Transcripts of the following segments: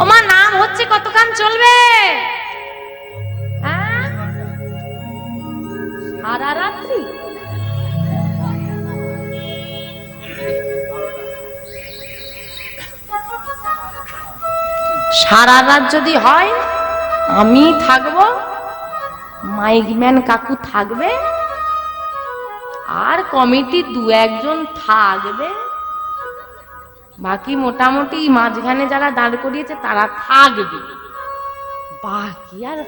ওমা নাম হচ্ছে কতক্ষণ চলবে? সারা রাত্রি? সারা রাত যদি হয় আমি থাকবো, মাইকম্যান কাকু থাকবে, আর কমিটি দু একজন থাকবে, বাকি মোটামুটি মাঝখানে যারা দাঁড় করিয়েছে তারা থাকবে, বাকি আর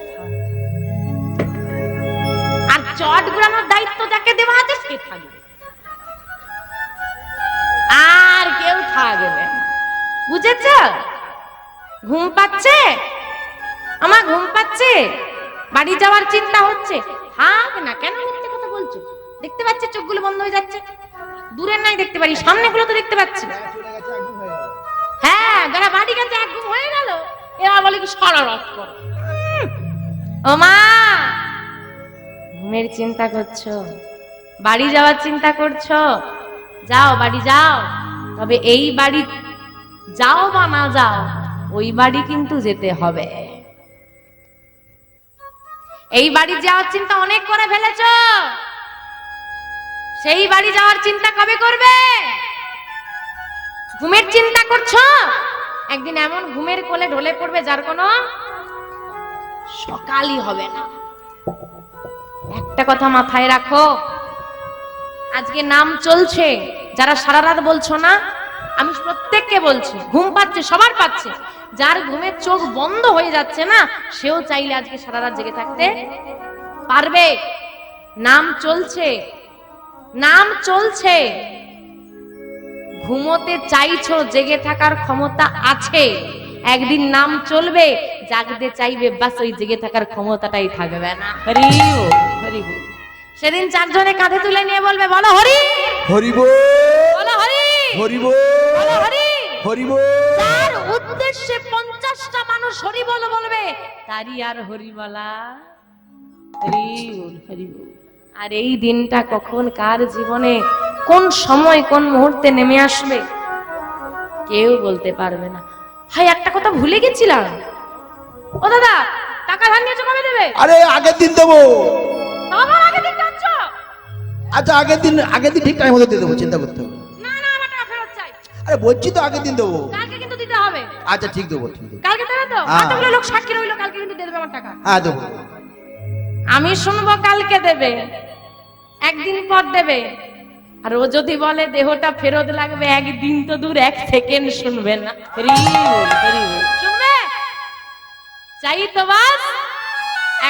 আর চট ঘুরানোর দায়িত্ব যাকে দেওয়া আছে সে থাকবে, আর কেউ থাকবে না। বুঝেছ? ঘুম পাচ্ছে? আমার ঘুম পাচ্ছে, বাড়ি যাওয়ার চিন্তা হচ্ছে। থাক না, কেন মিথ্যে কথা বলছো? দেখতে পাচ্ছি চোখগুলো বন্ধ হয়ে যাচ্ছে, দূরের নাই দেখতে পারি, সামনে গুলো তো দেখতে পাচ্ছি। হ্যাঁ, যারা বাড়ি গেছে এক ঘুম হয়ে গেল, এবার বলে কি সারা রাত করো। ও মা, ঘুমের চিন্তা করছো, বাড়ি যাওয়ার চিন্তা করছো, যাও বাড়ি যাও, তবে এই বাড়ি যাও বা না যাও, ওই বাড়ি কিন্তু যেতে হবে। এই বাড়ি যাওয়ার চিন্তা অনেক করে ফেলেছ, সেই বাড়ি যাওয়ার চিন্তা কবে করবে? ঘুমের চিন্তা করছো, একদিন এমন ঘুমের কোলে ঢলে পড়বে যার কোনো সকালই হবে না। একটা কথা মাথায় রাখো, আজকে নাম চলছে, যারা সারা রাত বলছো না, আমি প্রত্যেককে বলছি, ঘুম পাচ্ছে, সবার পাচ্ছে, যার ঘুমের চোখ বন্ধ হয়ে যাচ্ছে না, সেও চাইলে আজকে সারা রাত জেগে থাকতে পারবে। নাম চলছে, নাম চলছে, ঘুমোতে চাইছো, জেগে থাকার ক্ষমতা আছে, একদিন নাম চলবে, জাগতে চাইবে, বাস ওই জেগে থাকার ক্ষমতাটাই থাকবে না। হরি বল, হরি বল। সেদিন চারজনে কাঁধে তুলে নিয়ে বলবে, বলো হরি, হরি বল, বলো হরি, হরি বল, বলো হরি, হরি বল। তার উদ্দেশ্যে 50টা মানুষ হরি বল বলবে, তারই আর হরি বলা, হরি বল, হরি বল। আর এই দিনটা কখন কার জীবনে কোন সময় কোন মুহূর্তে নেমে আসবে কেউ বলতে পারবে না। হাই, একটা কথা ভুলে গেছিলাম, ও দাদা, টাকা ধার নিয়েছো, কবে দেবে? আরে আগের দিন দেবো। আবার আগের দিন যাচ্ছ? আচ্ছা আগের দিন ঠিক টাইম মতো দিয়ে দেবো, চিন্তা করতে হবে না না, আমার টাকা ফেরত চাই। আরে বলছি তো আগের দিন দেবো। কালকে কিন্তু দিতে হবে। আচ্ছা ঠিক দেবো, ঠিক দেবো। কালকে দেবে তো? হ্যাঁ। কতগুলো লোক সাক্ষী রইলো, কালকে কিন্তু দিয়ে দেবে আমার টাকা। হ্যাঁ দেবো। আমি শুনবো কালকে দেবে, একদিন পর দেবে, আর ও যদি বলে দেহটা ফেরত লাগবে, একদিন তো দূর, 1 সেকেন্ড শুনবে না। হরি বল, হরি বল। শুনবে? চাই তো বাস,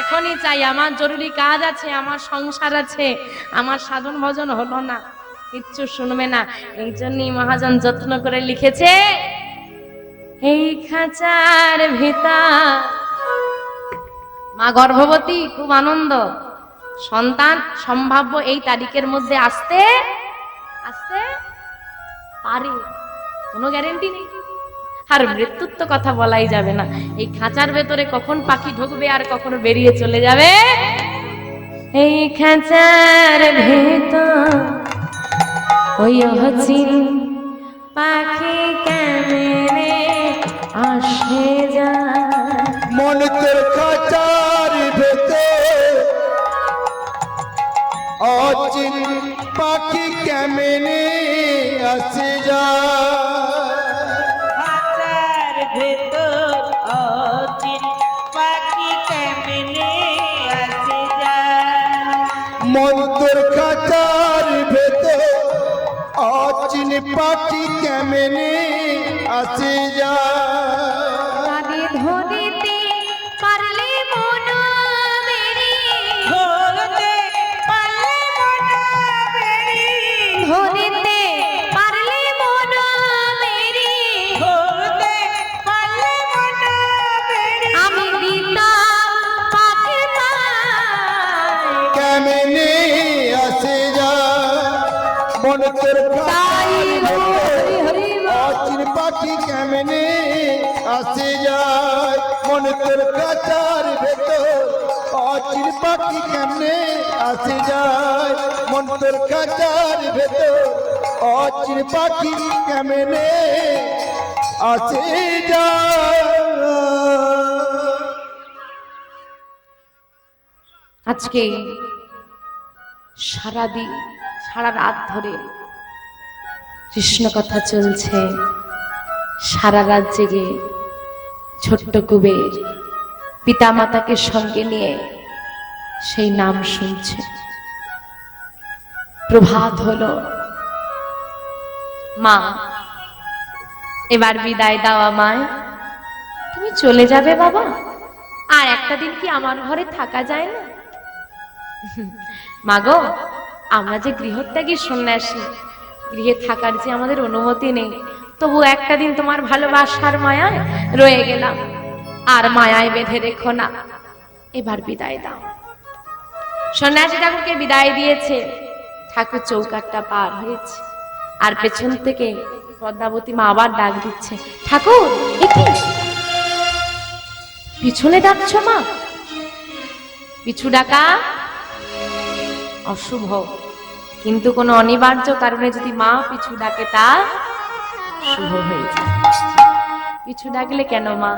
এখনই চাই, আমার জরুরি কাজ আছে, আমার সংসার আছে, আমার সাধন ভজন হলো না, কিচ্ছু শুনবে না। এই জন্যই মহাজন যত্ন করে লিখেছে, এই খাঁচার ভিতর মা গর্ভবতী, খুব আনন্দ, সন্তান সম্ভাব্য এই তারিখের মধ্যে আসতে আসতে পারে, কোনো গ্যারেন্টি নেই। আর মৃত্যুর তো কথা বলাই যাবে না, এই খাঁচার ভেতরে কখন পাখি ঢুকবে আর কখন বেরিয়ে চলে যাবে। এই খাঁচার ভেতর ওই অচিন পাখি কেমনে আসে যায়, মন তোর খাঁচার ভেতর অচিন পাখি কেমনে আসে যায়, খাঁচার ভেতর অচিন পাখি কেমনে আসে যায়, মন তোর খাঁচার ভেতর অচিন পাখি কেমনে আসে যায়, ধরিতে পারলে মন মেরি, ধরতে পারলে মনা বেরি, ধরিতে পারলে মন মেরি, ধরতে পারলে মনা বেরি, আমি দিতাম পাখি পায়, কেমনে আসে যায়, মন তোর অচিন পাখি কেমনে আসে যায়, মন তোর খাঁচার ভেতর অচিন পাখি কেমনে আসে যায়, মন তোর খাঁচার ভেতর অচিন পাখি কেমনে আসে যায়। আজকে সারাদিন সারা রাত ধরে কৃষ্ণ কথা চলছে, সারা রাত জেগে ছোট্ট কুবের পিতা মাতাকে সঙ্গে নিয়ে সেই নাম শুনছে। প্রভাত হলো, মা এবার বিদায় দাও আমায়, তুমি চলে যাবে বাবা, আর একটা দিন কি আমার ঘরে থাকা যায় না? মাগো, আমরা যে গৃহত্যাগী সন্ন্যাসী, গৃহে থাকার যে আমাদের অনুমতি নেই, তবু একটা দিন তোমার ভালোবাসার মায়ায় রয়ে গেলাম, আর মায়ায় বেঁধে রেখো না, এবার বিদায় দাও। সন্ন্যাসী ঠাকুরকে বিদায় দিয়েছে, ঠাকুর চৌকাঠটা পার হয়েছে, আর পেছন থেকে পদ্মাবতী মা আবার ডাক দিচ্ছে, ঠাকুর একি পিছনে ডাকছো মা? পিছু ডাকা অশুভ, কিন্তু কোনো অনিবার্য কারণে যদি মা পিছু ডাকে তা শুভ হয়ে যায়। পিছু ডাকলে কেন মা?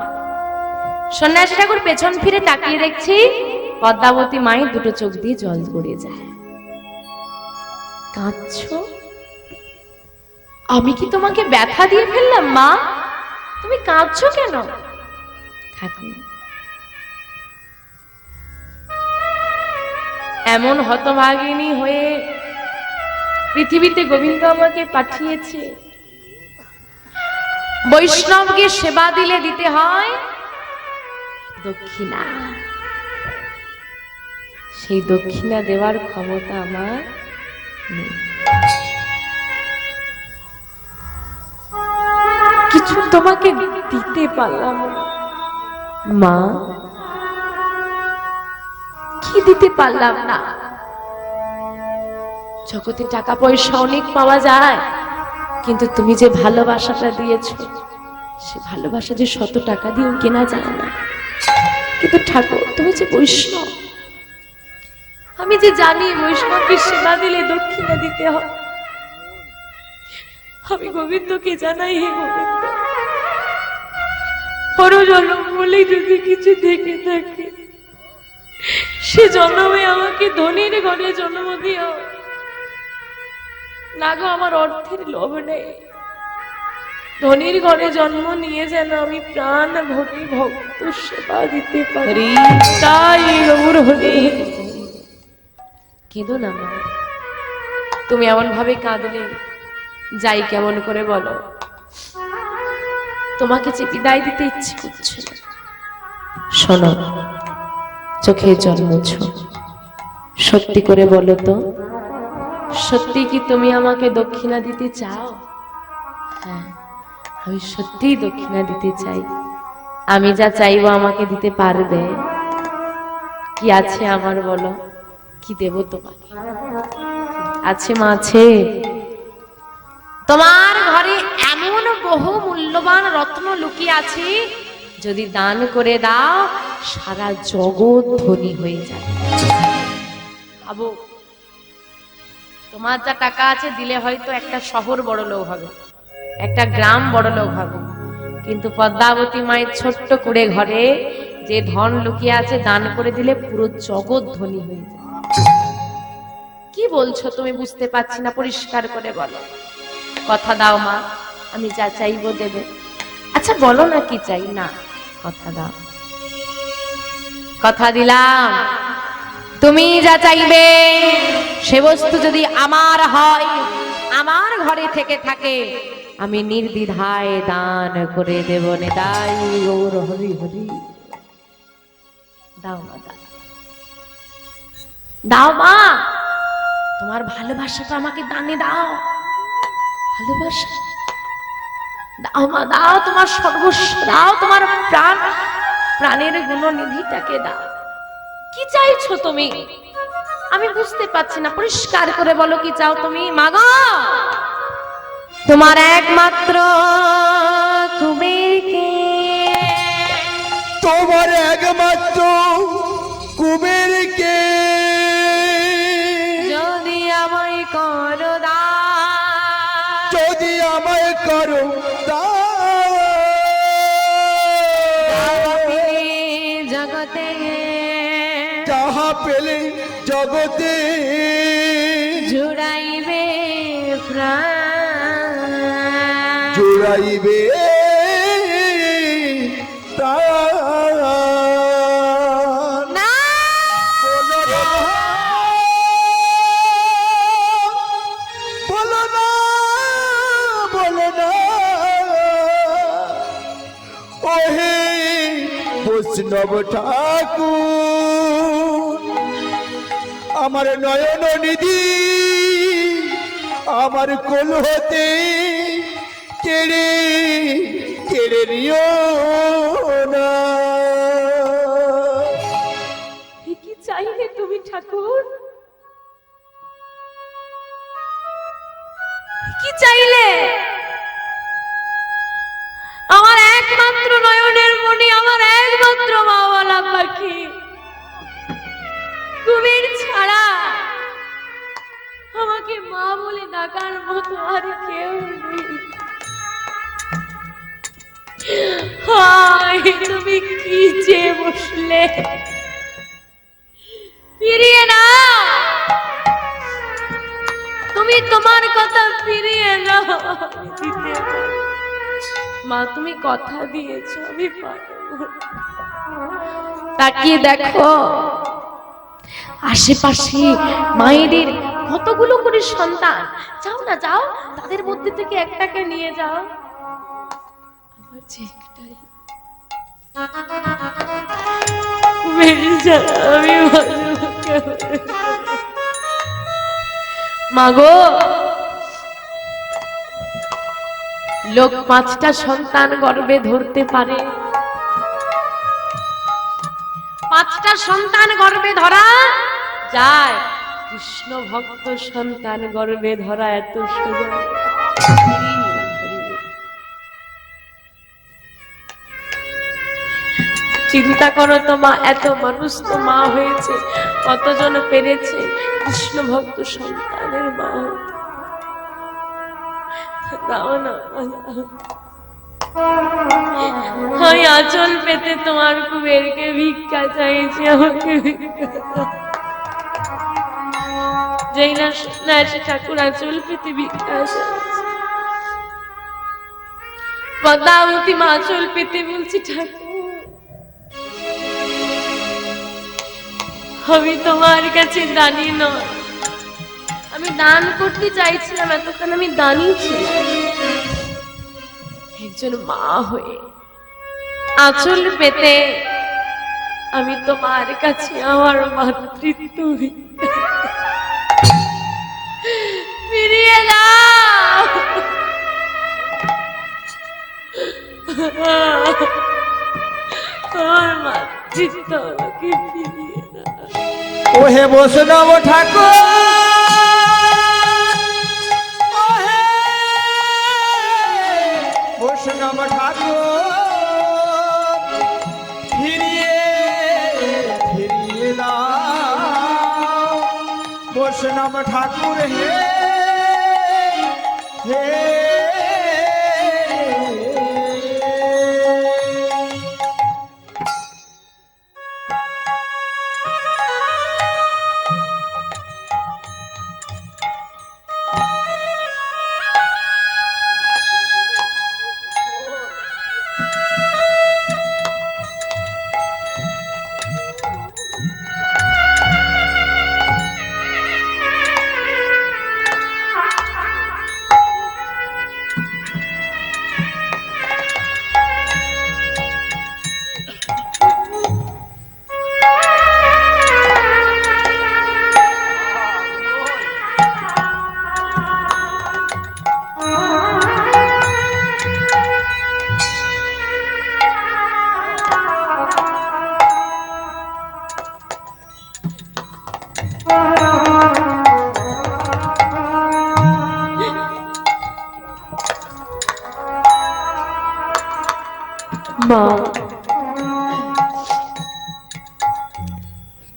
সন্ন্যাসী ঠাকুর পেছন ফিরে তাকিয়ে দেখছি পদ্মাবতী মায়ের দুটো চোখ দিয়ে জল গড়িয়ে যায়। কাঁদছো? আমি কি তোমাকে ব্যথা দিয়ে ফেললাম মা? তুমি কাঁদছো কেন? ঠাকুর, এমন হতভাগিনী হয়ে পৃথিবীতে গোবিন্দ আমাকে পাঠিয়েছে। বৈষ্ণবকে সেবা দিলে দিতে হয় দক্ষিণা, সেই দক্ষিণা দেওয়ার ক্ষমতা আমার নেই। কিছু তোমাকে দিতে পারলাম মা, কি দিতে পারলাম না? জগতে টাকা পয়সা অনেক পাওয়া যায়, কিন্তু তুমি যে ভালোবাসাটা দিয়েছো, সে ভালোবাসা যে 100 টাকা দিয়েও কেনা যায় না। কিন্তু ঠাকুর, তুমি যে বৈষ্ণব, আমি যে জানি বৈষ্ণবকে সেবা দিলে দক্ষিণা দিতে হয়। আমি গোবিন্দকে জানাই, হে গোবিন্দ, পরজন্ম বলে যদি কিছু থেকে থাকে, সে জন্মে আমাকে ধনীর ঘরে জন্ম দিও না গো। আমার অর্থের লোভ নেই, ধনীর ঘরে জন্ম নিয়ে যেন আমি প্রাণ ভরে ভক্ত সেবা দিতে পারি, তাই গৌর হরি। কেঁদো না মা, তুমি এমন ভাবে কাঁদলে যাই কেমন করে বলো? তোমাকে যে বিদায় দিতে ইচ্ছে করছে না। শোনো, চোখে জল মুছো, সত্যি করে বলো তো, সত্যি কি তুমি আমাকে দক্ষিণা দিতে চাও? হ্যাঁ, আমি সত্যিই দক্ষিণা দিতে চাই। আমি যা চাইবো আমাকে দিতে পারবে? কি আছে আমার বলো, কি দেব তোমাকে? আছে মা, আছে। তোমার ঘরে এমন বহু মূল্যবান রত্ন লুকিয়ে আছে, যদি দান করে দাও সারা জগৎ ধনী হয়ে যাবে। ভাবো, তোমার যা টাকা আছে দিলে হয়তো একটা শহর বড় লোক হবে, একটা গ্রাম বড় লোক হবে, কিন্তু পদ্মাবতী মায়ের ছোট্ট কুড়ে ঘরে যে ধন লুকিয়ে আছে, দান করে দিলে পুরো জগৎ ধনী হয়ে যাবে। কি বলছো তুমি? বুঝতে পারছি না, পরিষ্কার করে বলো। কথা দাও মা, আমি যা চাইবো দেবে। আচ্ছা বলো না কি চাই? না, কথা দাও। কথা দিলাম, তুমি যা চাইবে সে বস্তু যদি আমার হয়, আমার ঘরে থেকে থাকে, আমি নির্দ্বিধায় দান করে দেব। নিতাই গৌর হরি হরি। দাও মা, দাও, দাও মা, তোমার ভালোবাসাটা আমাকে দানে দাও। ভালোবাসা দাও মা, দাও, তোমার সর্বস্ব দাও, তোমার প্রাণ প্রাণের গুণনিধিটাকে দাও। কি চাইছো তুমি? আমি বুঝতে পারছি না, পরিষ্কার করে বলো কি চাও তুমি? মাগো, তোমার একমাত্র কুবেরকে, তোমার একমাত্র কুবেরকে যদি আমায় করো দান, যদি আমায় করো দান, জগতে যাহা পেলে জগতে জুড়াইবে প্রাণ জুড়াইবে প্রাণ। না বলো না, বলো না, বলো না, ওহে বৈষ্ণব ঠাকুর, আমার নয়ন নিধি আমার কোল হতে কেড়ে কেড়ে নিও না। এ কি চাইলে তুমি ঠাকুর? কি চাইলে? আমার একমাত্র নয়নের মণি, আমার একমাত্র মাওয়ালা পাখি কুমির ছাড়া আমাকে মা বলে ডাকার মতো আর কেউ নেই। হায়, তুমি কি চেয়ে বসলে? ফিরিয়ে না, তুমি তোমার কথা ফিরিয়ে নাও। আমি দিতে পারি। মা তুমি কথা দিয়েছো, আমি পারবো। তাকিয়ে দেখো আশেপাশে মায়েদের কতগুলো করে সন্তান। যাও না, যাও, তাদের মধ্যে থেকে একটাকে নিয়ে যাও। আমার যে একটাই, মেরে যাও, আমি বাঁচবো কেমনে? মাগো, লোক 5টা সন্তান গর্ভে ধরতে পারে, 5টা সন্তান গর্ভে ধরা যায়, কৃষ্ণ ভক্ত সন্তান গর্ভে ধরা এত সোজা? চিন্তা করো তো মা, এত মানুষ তো মা হয়েছে, কতজন পেরেছে কৃষ্ণ ভক্ত সন্তানের মা হতে? দাও না, আমি আঁচল পেতে তোমার কুবেরকে ভিক্ষা চাইছি, আমাকে ভিক্ষা দাও। যেই না সে ঠাকুর আঁচল পেতে ভিক্ষা চাইছে, পদ্মাবতী মা আঁচল পেতে বলছি, ঠাকুর আমি তোমার কাছে দানি নয়, আমি দান করতে চাইছিলাম, এতক্ষণ আমি দানি ছিলাম। একজন মা হয়ে আঁচল পেতে আমি তোমার কাছে আমার মাতৃত্ব ফিরিয়ে দাও। আমার মাতৃত্ব আমাকে ফিরিয়ে দাও। ওহে বৈষ্ণব ঠাকুর, ওহে বৈষ্ণব ঠাকুর, ফিরিয়ে ফিরিয়ে দাও। বৈষ্ণব ঠাকুর হে হে, মা,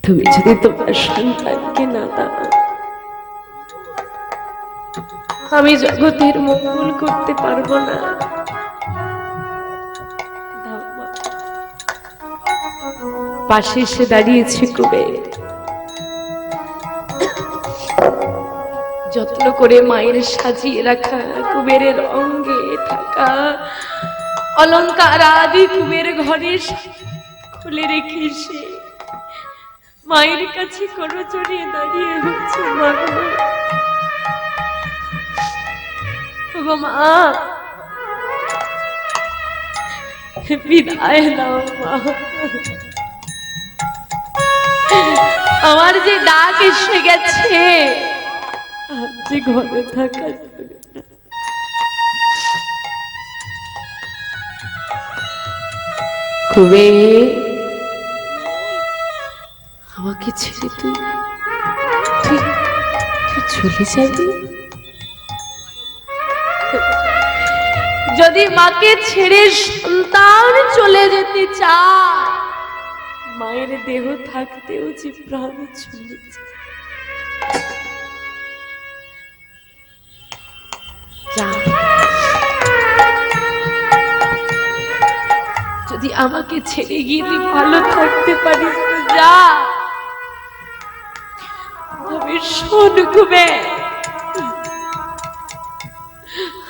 তুমি যদি তোমার সন্তানকে না দাও, আমি জগতের মঙ্গল করতে পারবো না। পাশে এসে দাঁড়িয়েছে কুবের, যত্ন করে মায়ের সাজিয়ে রাখা কুবেরের অঙ্গে থাকা অলংকার আদি কুবের ঘরে খুলে রেখে সে মায়ের কাছে করো জড়িয়ে দাঁড়িয়ে হচ্ছে মা গো। ওগো মা, বিদায় দাও মা, আমার যে ডাক এসে গেছে, আর যে ঘরে থাকা যাবে না। খুবে আমাকে ছেড়ে তুই তুই তুই চলে যাবি? যদি মাকে ছেড়ে সন্তান চলে যেতে চায়, মায়ের দেহ থাকতেও যে প্রাণ চলে যায়। যা, যদি আমাকে ছেড়ে গিয়ে তুই ভালো থাকতে পারিস তো যা। তবে শোন খুবে,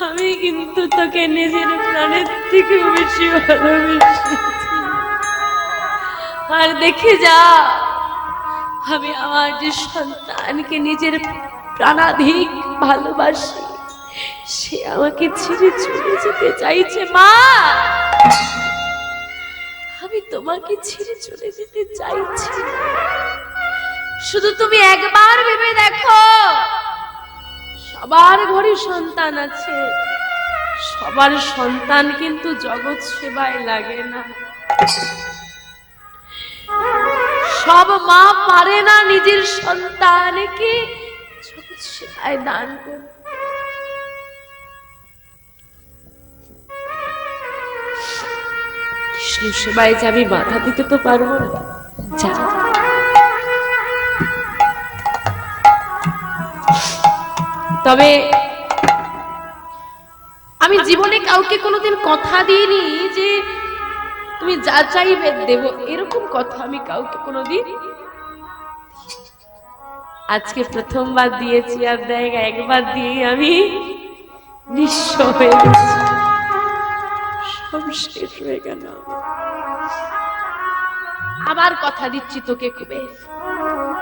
আমি কিন্তু তোকে নিজের প্রাণের থেকে বেশি ভালোবেসেছি। আর দেখে যা, আমি আমার যে সন্তানকে নিজের প্রাণাধিক ভালোবাসি, সে আমাকে ছেড়ে চলে যেতে চাইছে। মা, আমি তোমাকে ছেড়ে চলে যেতে চাইছি। শুধু তুমি একবার ভেবে দেখো, সবার ঘরে সন্তান আছে, সবার সন্তান কিন্তু জগৎ সেবায় লাগে না। সব মা পারে না নিজের সন্তানকে জগৎ সেবায় দান করতে। কৃষ্ণ সেবায় যে আমি বাধা দিতে তো পারবো না। যা, তবে আমি জীবনে কাউকে কোনোদিন কথা দিইনি যে তুমি যা চাইবে দেব, এরকম কথা আমি কাউকে কোনোদিন, আজকে প্রথমবার দিয়েছি। আর দেখ, একবার দিয়ে আমি নিঃস্ব হয়ে গেছি, সব শেষ হয়ে গেল। আবার কথা দিচ্ছি তোকে খুবে,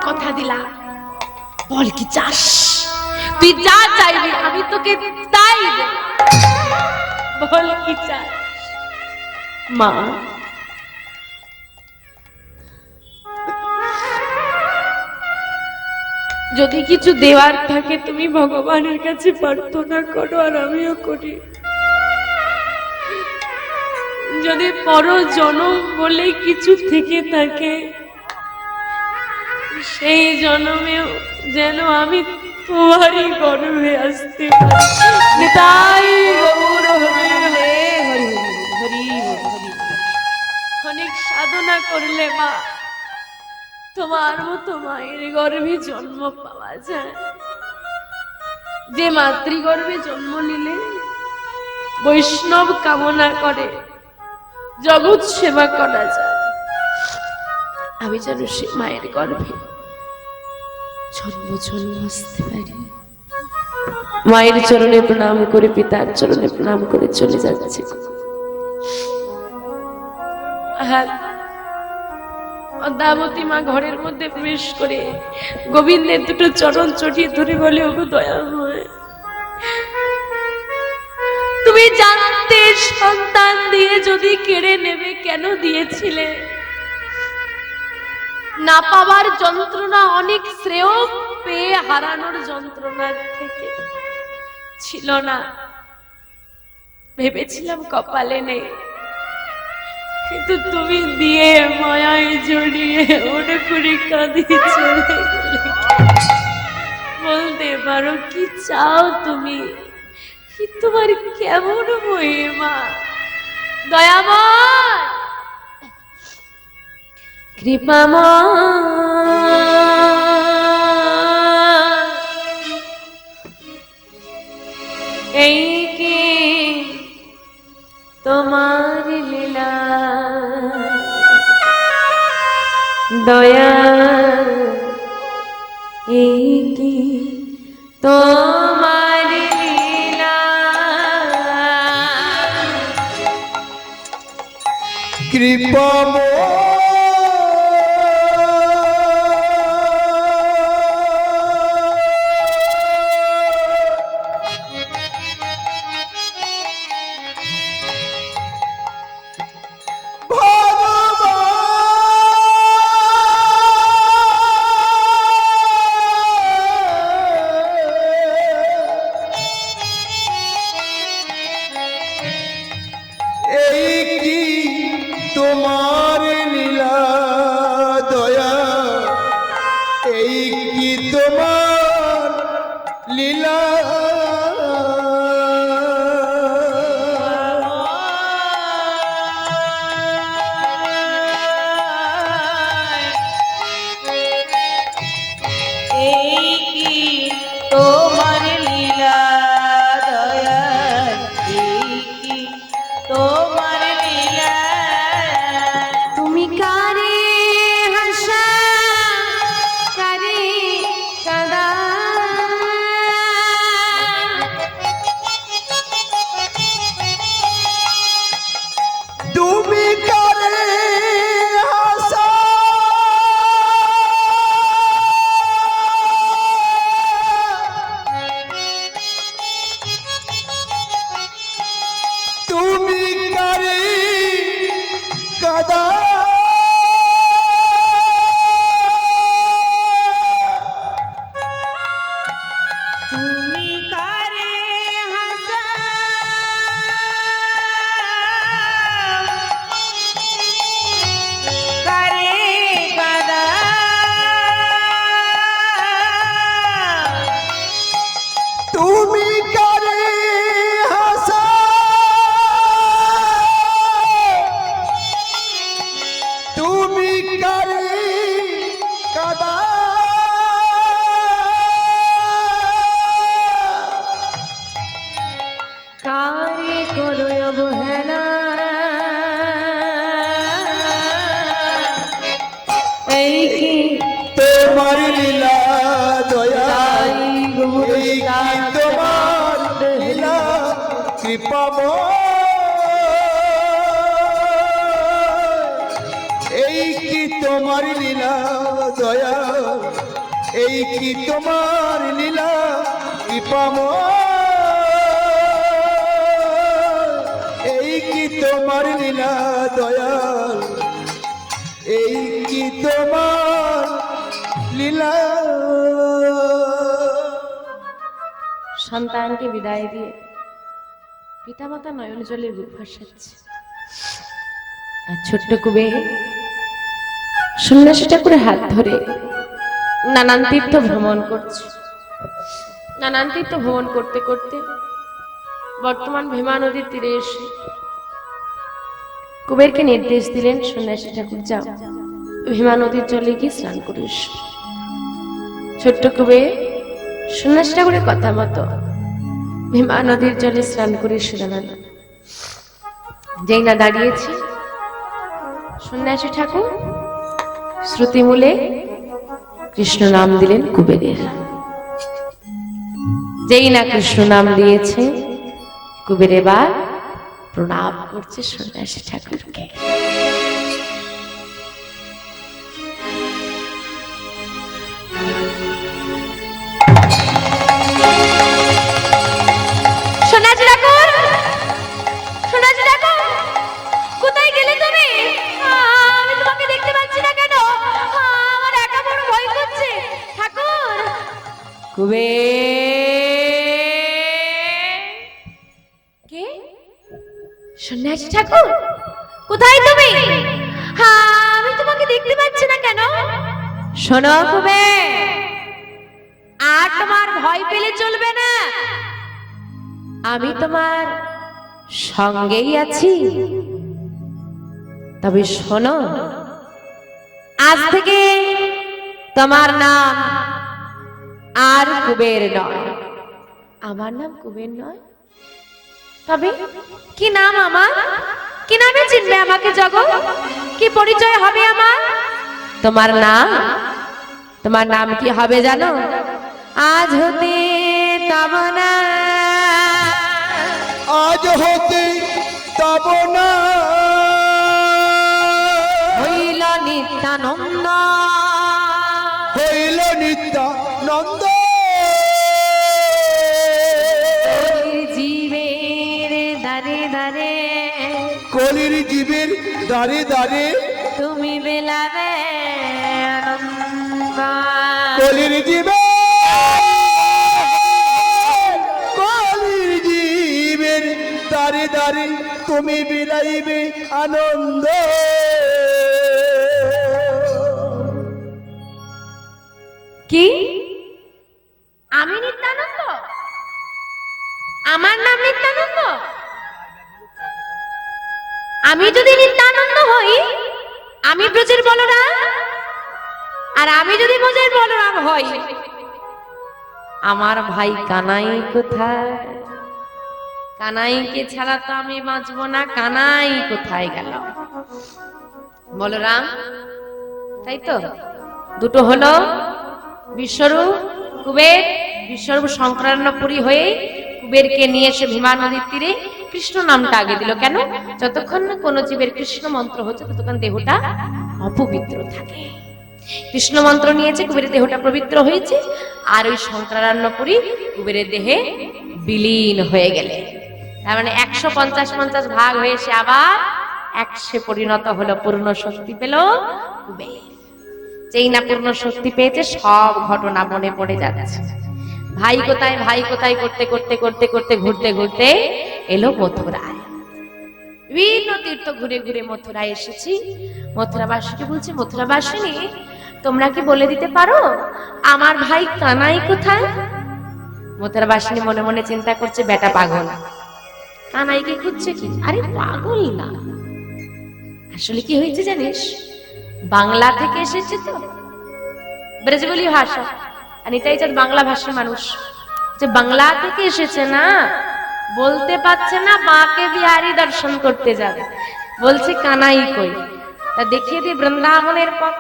কথা দিলাম, বল কি চাস? তুই যা চাইবি আমি তোকে তাই দেব। বল কি চাস? মা, যদি কিছু দেওয়ার থাকে তুমি ভগবানের কাছে প্রার্থনা করো, আর আমিও করি। যদি পর জনম বলে কিছু থেকে থাকে, সেই জন্মেও যেন আমি তোমারই গর্ভে আসতে পারি। তাই গৌর হরি হরি হরি হরি। অনেক সাধনা করলে মা তোমার মতো মায়ের গর্ভে জন্ম পাওয়া যায়। যে মাতৃগর্ভে জন্ম নিলে বৈষ্ণব কামনা করে জগৎ সেবা করা যায়, আমি যেন সে মায়ের গর্ভে জন্ম জন্ম আসতে পারি। মায়ের চরণে প্রণাম করে, পিতার চরণে প্রণাম করে চলে যাচ্ছে। অদ্যাবতী মা ঘরের মধ্যে প্রবেশ করে গোবিন্দের দুটো চরণ চটিয়ে ধরে বলে, ওগো দয়াময়, তুমি জানতে সন্তান দিয়ে যদি কেড়ে নেবে, কেন দিয়েছিলে? না পাওয়ার যন্ত্রণা অনেক শ্রেয় পেয়ে হারানোর যন্ত্রণার থেকে ছিল না। ভেবেছিলাম কপালে নেই, কিন্তু তুমি দিয়ে মায়ায় জড়িয়ে মনে করে কাঁদিয়ে চলে গেলে। বলতে পারো কি চাও তুমি? কি তোমার কেমন মহিমা? দয়াময়, কৃপাময়, এই কি তোমার লীলা? দয়া এই কি তো কৃপাময় এই কি তোমার লীলা দয়া, এই কি তোমার লীলা। এই কি তোমার লীলা দয়াল, এই কি তোমার লীলা। তুমি কারে হাসা কারে কাদা, তুমি কারে হাসা তুমি কারে কাদা, তুমি কারে হাসা কারে কাদা, তুমি কারে হাসা তুমি কারে কাদা, কারে করো অবহেলা, এই কি তোমার লীলা দয়া, তাই গো এই কি তোমার লীলা কৃপাময়, এই কি তোমার লীলা দয়া, এই কি তোমার লীলা কৃপাময়, এই কি তোমার লীলা দয়া, এই কি তোমার লীলা। সন্তানকে বিদায় দিয়ে পিতামাতা নয়ন জলে বুক ভাসাচ্ছে, আর ছোট্ট কুবে সন্ন্যাসী ঠাকুরের হাত ধরে নানান তীর্থ ভ্রমণ করছে। নানান তীর্থ ভ্রমণ করতে করতে বর্তমান ভীমা নদীর তীরে এসে কুবেরকে নির্দেশ দিলেন, সন্ন্যাসী ঠাকুর যাও ভীমা নদীর জলে গিয়ে স্নান করিস। ছোট্ট কুবের সন্ন্যাসী ঠাকুরের কথা মতো ভীমা নদীর জলে স্নান করে দাঁড়ালো। যেই না দাঁড়িয়েছে, সন্ন্যাসী ঠাকুর শ্রুতিমূলে কৃষ্ণ নাম দিলেন কুবেরের। যেই না কৃষ্ণ নাম দিয়েছে, কুবের এবার প্রণাম করছে সন্ন্যাসী ঠাকুরকে। সন্ন্যাসী ঠাকুর, সন্ন্যাসী ঠাকুর, কোথায় গেলে তুমি? আমি তোমাকে দেখতে পাচ্ছি না কেন? আমার একা বড় ভয় করছে ঠাকুর। কে? সন্ন্যাসী ঠাকুর, কোথায় তুমি? আমি তোমাকে দেখতে পাচ্ছি না কেন? শোনো কুবের, আর তোমার ভয় পেলে চলবে না, আমি তোমার সঙ্গেই আছি। তবে শোনো, আজ থেকে তোমার নাম আর কুবের নয়। আমার নাম কুবের নয়? তবে কি নাম আমার? কি নামে চিনবে আমাকে জগৎ? কি পরিচয় হবে আমার? তোমার নাম, তোমার নাম কি হবে জানো? আজ হতে তব না, আজ হতে তব না নিত্যানন্দ হইল নিত্যানন্দ জীবের দারে দারে কলির জীবের দাঁড়ে দাঁড়ে তুমি বেলাবে আনন্দ কলির জীবের কলির জীবের দাঁড়ে দাঁড়ে তুমি বিলাইবে আনন্দ। কি আমি নিত্যানন্দ? আমার নাম নিত্যানন্দ? আমি যদি নিত্যানন্দ হই, আমি ব্রজের বলরাম, আর আমি যদি ব্রজের বলরাম হই, আমার ভাই কানাই কোথায়? কানাইকে ছাড়া তো আমি বাঁচবো না। কানাই কোথায় গেল? বলরাম, তাই তো দুটো হলো, বিশ্বরূপ কুবের। বিশ্বরূপ সংক্রান্নপুরী হয়ে কুবেরকে নিয়ে এসে ভীমা নদীর তীরে কৃষ্ণ নামটা আগে দিল। কেন? যতক্ষণ না কোনো জীবের কৃষ্ণ মন্ত্র হচ্ছে ততক্ষণ দেহটা অপবিত্র থাকে। কৃষ্ণ মন্ত্র নিয়েছে, কুবেরের দেহটা পবিত্র হয়েছে, আর ওই সংক্রান্নপুরী কুবেরের দেহে বিলীন হয়ে গেলে, তার মানে 150 ভাগ হয়ে সে আবার 100 পরিণত হলো, পূর্ণ শক্তি পেল কুবের। যেই না পূর্ণ শক্তি পেয়েছে, সব ঘটনা মনে পড়ে যাচ্ছে। ভাই কোথায় ভাই কোথায় করতে করতে করতে করতে ঘুরতে ঘুরতে এলো মথুরায়। বিভিন্ন তীর্থ ঘুরে ঘুরে মথুরায় এসেছি। মথুরাবাসীকে বলছে, মথুরাবাসিনী, তোমরা কি বলে দিতে পারো আমার ভাই কানাই কোথায়? মথুরাবাসিনী মনে মনে চিন্তা করছে, বেটা পাগল, কানাইকে খুঁজছে কি? আরে পাগল না, আসলে কি হয়েছে জানিস? বাংলা থেকে এসেছে তো, ব্রজবুলি ভাষা, আর এটাই যার বাংলা ভাষার মানুষ, যে বাংলা থেকে এসেছে না, বলতে পারছে না বাঁকে বিহারি দর্শন করতে যাবে, বলছে কানাই কই, তা দেখিয়ে দিয়ে বৃন্দাবনের পথ।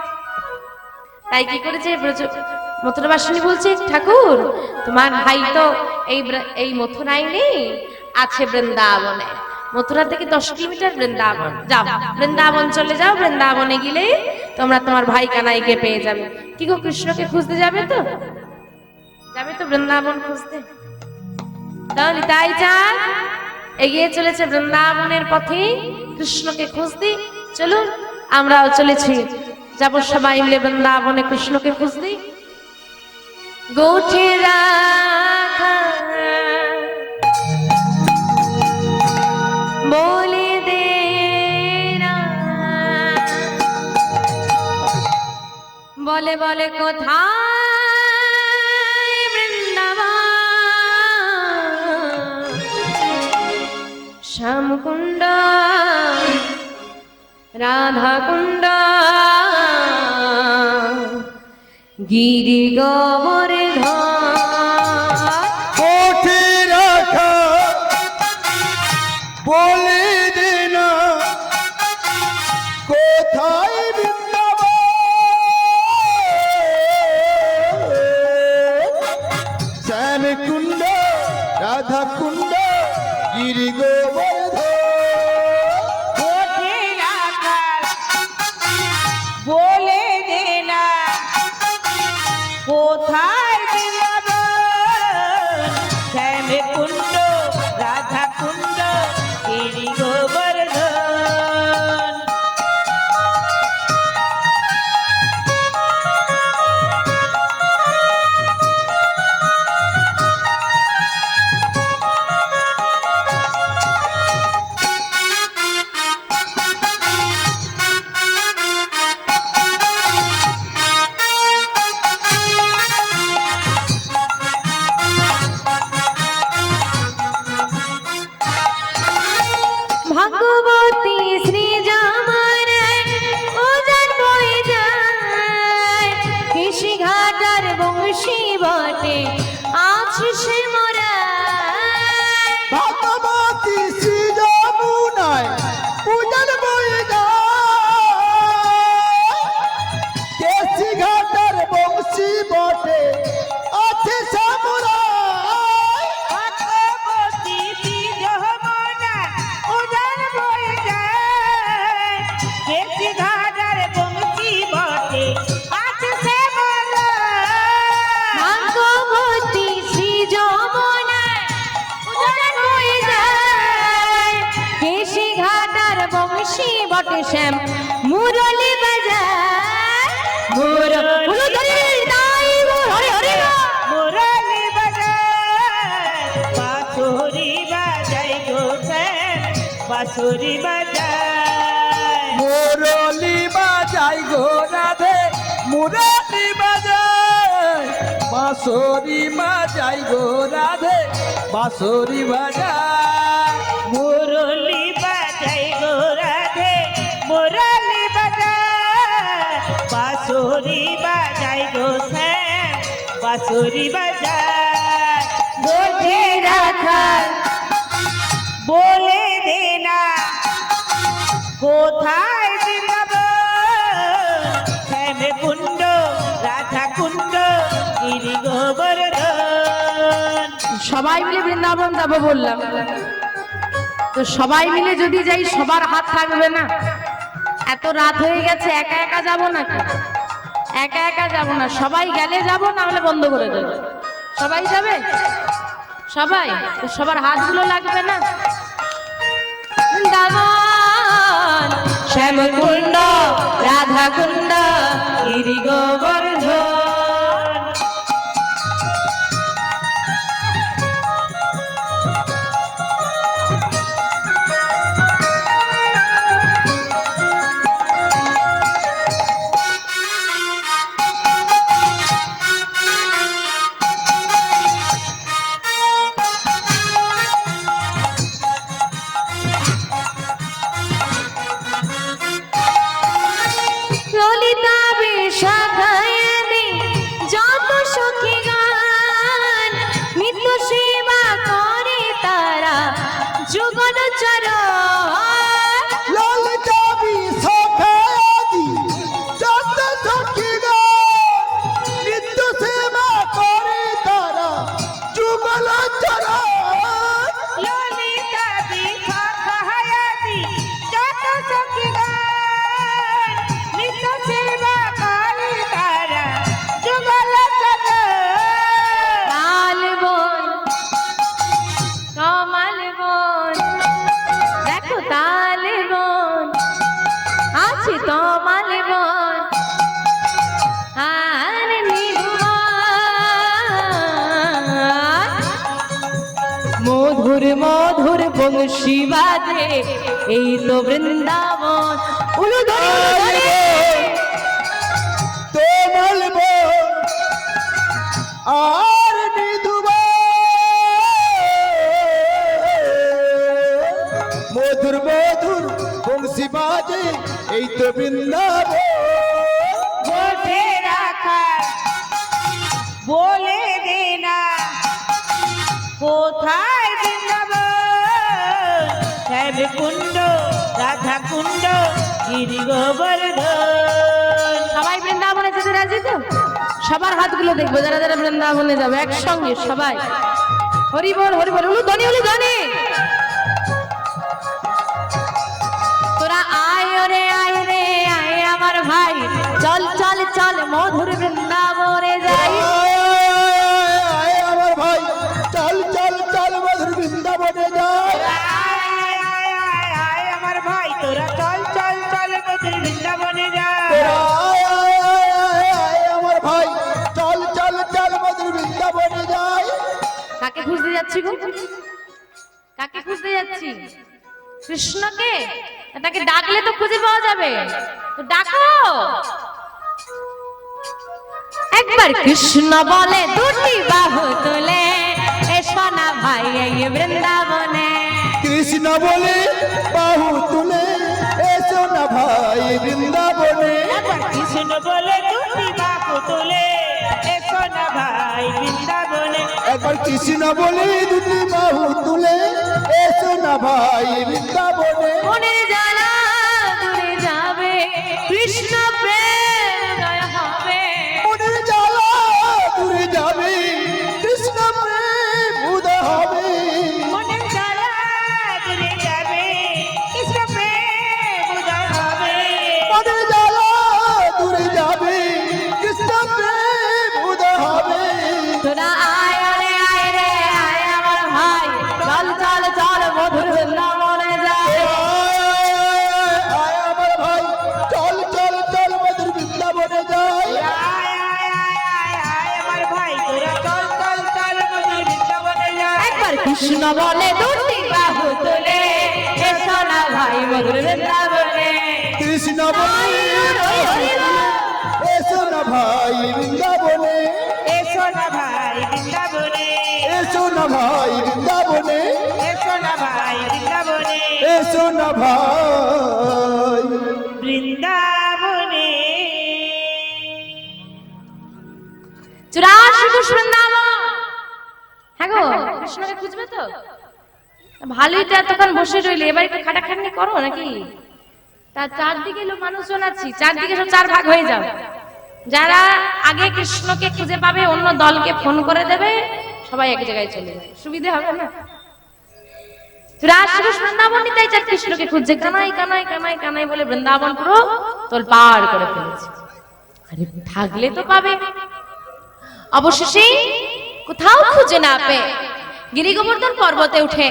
তাই কি করেছে মথুরাবাসিনী বলছে, ঠাকুর তোমার ভাই তো এই মথুরায় নেই, আছে বৃন্দাবনে। মথুরা থেকে 10 কিলোমিটার বৃন্দাবন, যাও বৃন্দাবন চলে যাও, বৃন্দাবনে গেলে তোমরা তোমার ভাই কানাইকে পেয়ে যাবে। কি গো, কৃষ্ণকে খুঁজতে যাবে তো? যাবে তো বৃন্দাবন খুঁজতে? তাহলে তাই চান এগিয়ে চলেছে বৃন্দাবনের পথে কৃষ্ণকে খুঁজতে। চলুন আমরাও চলেছি, যাবো সবাই মিলে বৃন্দাবনে কৃষ্ণকে খুঁজতে। গোঠে রাখা বলে দে না, বলে বলে কোথায় বৃন্দাবন, শ্যামকুণ্ড রাধাকুণ্ড গিরি গোবর্ধন, কোঠে রাখা বলে দে না কোথায় বৃন্দাবন, শ্যামকুণ্ড রাধাকুণ্ড গিরি গোবর্ধন। কোঠে রাখা বলে দে না কোথায় বৃন্দাবন, শ্যাম মুরলি বাজায় মুরলি দাই গো হরি হরি গো। মুরলি বাজায় বাঁশুরি বাজাই গো শ্যাম বাঁশুরি বাজায় মুরলি বাজাই গো রাধে মুরলি বাজাই বাঁশরি বাজাই গো রাধে বাঁশরি বাজাই মুরলি বাজাই গো রাধে মুরলি বাজায় বাঁশুরি বাজাই গো শ্যাম বাঁশুরি বাজায় গোঠে রাখাল বলে দে না কোথায় বৃন্দাবন শ্যাম কুণ্ড রাধা কুণ্ড গিরি গোবর্ধন সবাই মিলে বৃন্দাবন যাবো বললাম, তো সবাই মিলে যদি যাই সবার হাত থাকবে না। এত রাত হয়ে গেছে, একা একা যাবো নাকি? একা একা যাবো না, সবাই গেলে যাবো, না হলে বন্ধ করে দেবো। সবাই যাবে? সবাই? তো সবার হাতগুলো লাগবে না? বৃন্দাবন শ্যামকুণ্ড রাধা কুণ্ড গিরি গোবর্ধন। ললিতা বিষাখায়ানি যত সখী গান নিত্য সেবা করে তারা যুগল চরণ। ললিতা বিশাখায়াদি যত সখীগণ নিত্য সেবা করে তারা যুগল চরণ। ললিতা বিশাখায়াদি যত সখীগণ নিত্য সেবা করে তারা যুগল চরণ। তাল বন কমল বন, দেখো তাল বন আছে তমাল বন আর নির্মল। মধুর মধুর বংশী বাজে এই তো বৃন্দাবন। উলু ধরে তোমাল আর নিধুব মধুর মধুর বংশী বাজে এই তো বৃন্দাবন। গোঠে রাখা বলে দে না কোথায় বৃন্দাবন শ্যাম কুণ্ড রাধা কুণ্ড গিরি গোবর্ধন। সবাই বৃন্দাবনে যেতে রাজি তো? সবার হাতগুলো দেখবো যারা যারা বৃন্দাবনে যাবে একসঙ্গে সবাই। হরি বল হরি বল, উলু ধ্বনি উলু ধ্বনি। তোরা আয় রে আয় রে আয় আমার ভাই, চল চল চল মধুর বৃন্দাবনে যাই। আয় আমার ভাই চল চল চল মধুর বৃন্দাবনে যাই। আয় আয় আয় আয় আমার ভাই তোরা চল চল চল মধুর বৃন্দাবনে যা। আয় আয় আয় আয় আয় আমার ভাই চল চল চল মধুর বৃন্দাবনে যাই। কাকে খুঁজতে যাচ্ছি গো? কাকে খুঁজতে যাচ্ছি? কৃষ্ণকে। তাকে ডাকলে তো খুঁজে পাওয়া যাবে, তো ডাকো একবার। কৃষ্ণ বলে দুটি বাহু তুলে, এসো না ভাই এই বৃন্দাবনে। কৃষ্ণ বলে বাহু তুলে এসো না ভাই বৃন্দাবনে। একবার কৃষ্ণ বলে দুটি বাহু তুলে এসো না ভাই বৃন্দাবনে। একবার কৃষ্ণ বলে দুটি বাহু তুলে এসো না ভাই বৃন্দাবনে। মনের জ্বালা দূরে যাবে, কৃষ্ণ প্রেম জয় হবে। মনের জ্বালা দূরে যাবে, কৃষ্ণ প্রেম উদয় হবে। মনের জ্বালা দূরে যাবে কৃষ্ণ প্রেম উদয় হবে। মনের জ্বালা দূরে যাবে, কৃষ্ণ প্রেম উদয় হবে। তোরা আয় রে আয় রে আয় আমার ভাই, চল চল চল মধুর বৃন্দাবনে যাই। আয় আমার কৃষ্ণ বলে দুটি বাহু তুলে এসো না ভাই মধুর বৃন্দাবনে। কৃষ্ণ বলে এসো না ভাই বৃন্দাবনে, এসো না ভাই বৃন্দাবনে, এসো না ভাই বৃন্দাবনে, এসো না ভাই বৃন্দাবনে, এসো না ভাই। বৃন্দাবনে। 84 কোষ বৃন্দাবন। হ্যাঁ গো, কৃষ্ণকে খুঁজবে তো? ভালোই তো এতক্ষণ বসে রইলে, এবার একটু খাটাখাটনি করো নাকি? তা চারদিকে লোক মানুষজন আছি, চারদিকে সব চার ভাগ হয়ে যাও। যারা আগে কৃষ্ণকে খুঁজে পাবে অন্য দলকে ফোন করে দেবে, সবাই এক জায়গায় চলে যাবে, সুবিধে হবে না? বৃন্দাবন তাই চার কৃষ্ণকে খুঁজছে, কানাই কানাই কানাই কানাই বলে বৃন্দাবন পুরো তোল পার করে ফেলেছে। আরে থাকলে তো পাবে। অবশেষে কোথাও খুঁজে না পেয়ে গিরি গোবর্ধন পর্বতে উঠে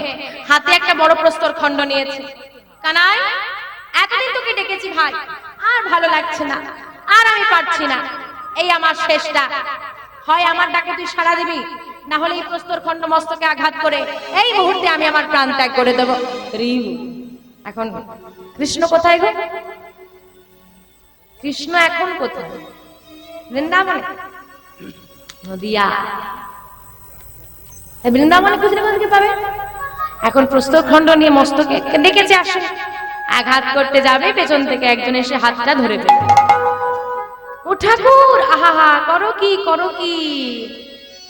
হাতে একটা বড় প্রস্তর খণ্ড নিয়েছে। কানাই, এতদিন তোকে ডেকেছি ভাই, আর ভালো লাগছে না, আর আমি পারছি না, এই আমার শেষটা। হয় আমার ডাকে তুই সাড়া দিবি, না হলে এই প্রস্তর খণ্ড মস্তকে আঘাত করে এই মুহূর্তে আমি আমার প্রাণ ত্যাগ করে দেব। এখন কৃষ্ণ কোথায় গো? কৃষ্ণ এখন কোথায়? বৃন্দাবনে? নদিয়া। বৃন্দাবনে খুঁজলে কোথাকে পাবে? এখন প্রস্তর খণ্ড নিয়ে মস্তকে ডেকেছে, আসে আঘাত করতে যাবে, পেছন থেকে একজন এসে হাতটা ধরে ফেলে। ও ঠাকুর, আহা করো কি, করো কি?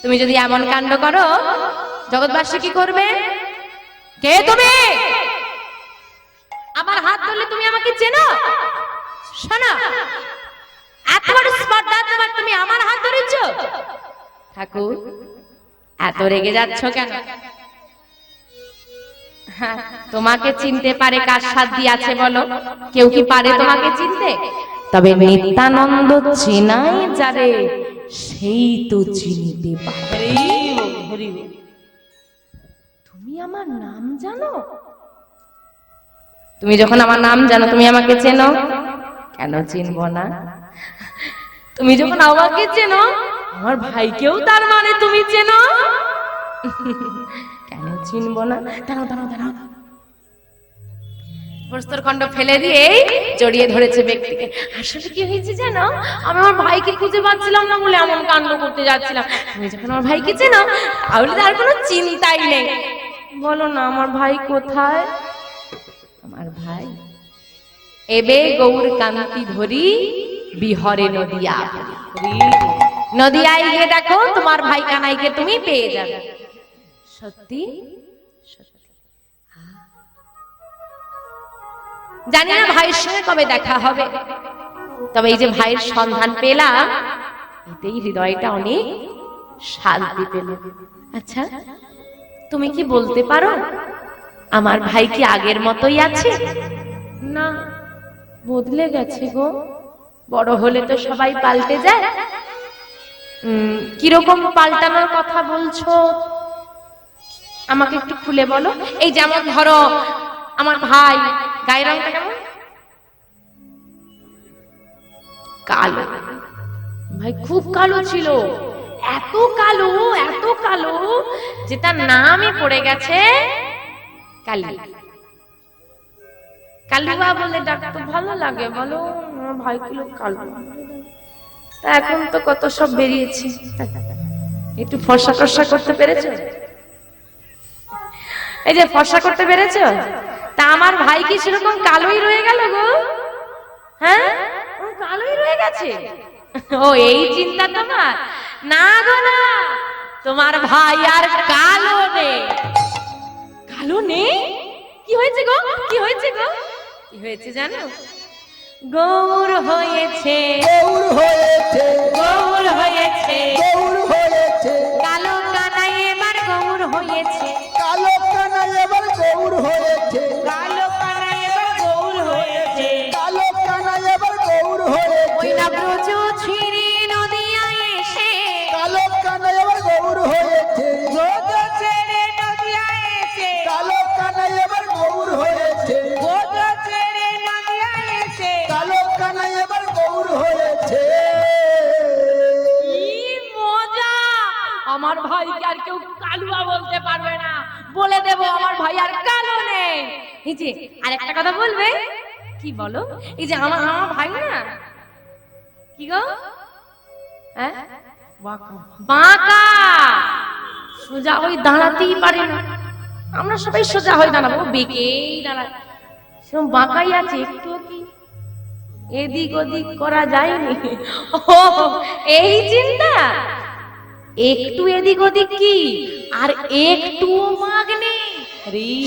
তুমি যদি এমন কাণ্ড করো, জগৎবাসী কি করবে? কে তুমি? আমার হাত ধরলে তুমি আমাকে চেনো? শোনো, এত বড় স্পর্ধা তোমার, তুমি আমার হাত ধরেছ? ঠাকুর, এত রেগে যাচ্ছ কেন? তোমাকে চিনতে পারে কার সাধ্য আছে বলো? কেউ কি পারে তোমাকে চিনতে? তবে নিত্যানন্দ চেনাই যারে, সেই তো চিনিতে পারে। তুমি আমার নাম জানো? তুমি যখন আমার নাম জানো, তুমি আমাকে চেনো? কেন চিনবো না? তুমি যখন আমাকে চেনো, আমার ভাইকেও তার মানে তুমি চেনো? কেন চিনবো না? দাঁড়াও দাঁড়াও দাঁড়াও। প্রস্তর খণ্ড ফেলে দিয়ে জড়িয়ে ধরেছে ব্যক্তিকে। আসলে কি হয়েছে জানো? আমি আমার ভাইকে খুঁজে পাচ্ছিলাম না বলে এমন কাণ্ড করতে যাচ্ছিলাম। তুমি যখন আমার ভাইকে চেনো, তাহলে তার কোনো চিন্তাই নেই। বলো না, আমার ভাই কোথায়? আমার ভাই এবে গৌর কান্তি ধরি বিহরে নদিয়া। নদিয়ায় গিয়ে দেখো, তোমার ভাই কানাইকে তুমি পেয়ে যাবে। সত্যি সত্যি। জানি না ভাইয়ের সঙ্গে কবে দেখা হবে, তবে এই যে ভাইয়ের সন্ধান পেলাম, এতেই হৃদয়টা অনেক শান্তি পেল। আচ্ছা, তুমি কি বলতে পারো আমার ভাই কি আগের মতোই আছে? না, বদলে গেছে গো। বড় হলে তো সবাই পাল্টে যায়। কিরকম পাল্টানোর কথা বলছো আমাকে একটু খুলে বলো। এই যেমন ধরো, আমার ভাই গায়ের রংটা কেমন? কালো। ভাই খুব কালো ছিল, এত কালো, এত কালো যে তার নামই পড়ে গেছে কালী। কালুয়া বলে ডাকতে ভালো লাগে বলো? আমার ভাই কিলো কালো। তা এখন তো কত সব বেরিয়েছে, একটু ফর্সা টর্সা করতে পেরেছো? এই যে ফর্সা করতে পেরেছো, তা আমার ভাই কি সেরকম কালোই রয়ে গেল গো? হ্যাঁ, কালোই রয়ে গেছে। ও এই চিন্তা তোমার? না গো না, তোমার ভাই আর কালো নেই। কালো নেই? কি হয়েছে গো? কি হয়েছে গো? কি হয়েছে জানো? গৌর হয়েছে, গৌর হয়েছে, গৌর হয়েছে, গৌর হয়েছে, কালো কানাই এবার গৌর হয়েছে, কালো কানাই এবার গৌর হয়েছে, কালো কানাই এবার গৌর হয়েছে, কালো কানাই এবার গৌর হয়েছে, ওই না ব্রজ ছিঁড়ে নদিয়ায় এসে, কালো কানাই এবার গৌর হয়েছে, ব্রজ ছেড়ে নদিয়ায় এসে, কালো কানাই এবার গৌর হয়েছে, ব্রজ ছেড়ে নদিয়ায় এসে, কালো কানাই এবার গৌর হয়েছে। কি মজা! আমার ভাইকে আর কেউ কালুয়া বলতে পারবে না, বলে দেব আমার ভাই আর কালো নেই। এই যে আর একটা কথা বলবে, কি বলো? এই যে আমার ভাই না, কি গো, হ্যাঁ, বাঁকা, সোজা ওই দাঁড়াতেই পারে না। আমরা সবাই সোজা হয়ে দাঁড়াবো, বেঁকেই দাঁড়ায়, সেরকম বাঁকাই আছে, একটু কি এদিক ওদিক করা যায়নি। ও এই চিন্তা, একটু এদিক ওদিক কি আর একটু মাগনি,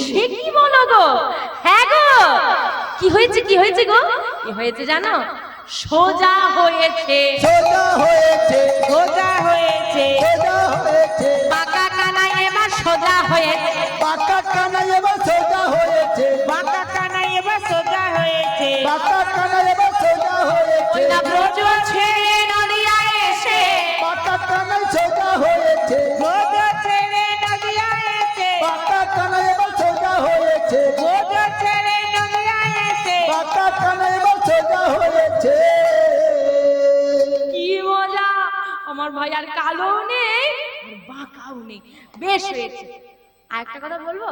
সে কি বলো গো? হ্যাঁ গো, কি হয়েছে, কি হয়েছে গো? কি হয়েছে জানো? সোজা হয়েছে, সোজা হয়েছে, সোজা হয়েছে, সোজা হয়েছে, বাঁকা কানা এবার সোজা হয়েছে, পাকা কানা এবার সোজা হয়েছে, বাঁকা কানাই এবার সোজা হয়েছে, পাকা কানা এবার সোজা হয়েছে, ওই না ব্রজ ছেড়ে নদিয়া এসে, পাকা কানাই সোজা হয়েছে, বোঝ ছেড়ে নদিয়া এসে, পাকা কানা এবার সোজা হয়েছে, বোঝ ছেড়ে নদিয়া এসে, পাকা কানা এবার সোজা হয়েছে। কি মজা, আমার ভাই আর কালো নেই আর বাঁকাও নেই, বেশ হয়েছে। আর একটা কথা বলবো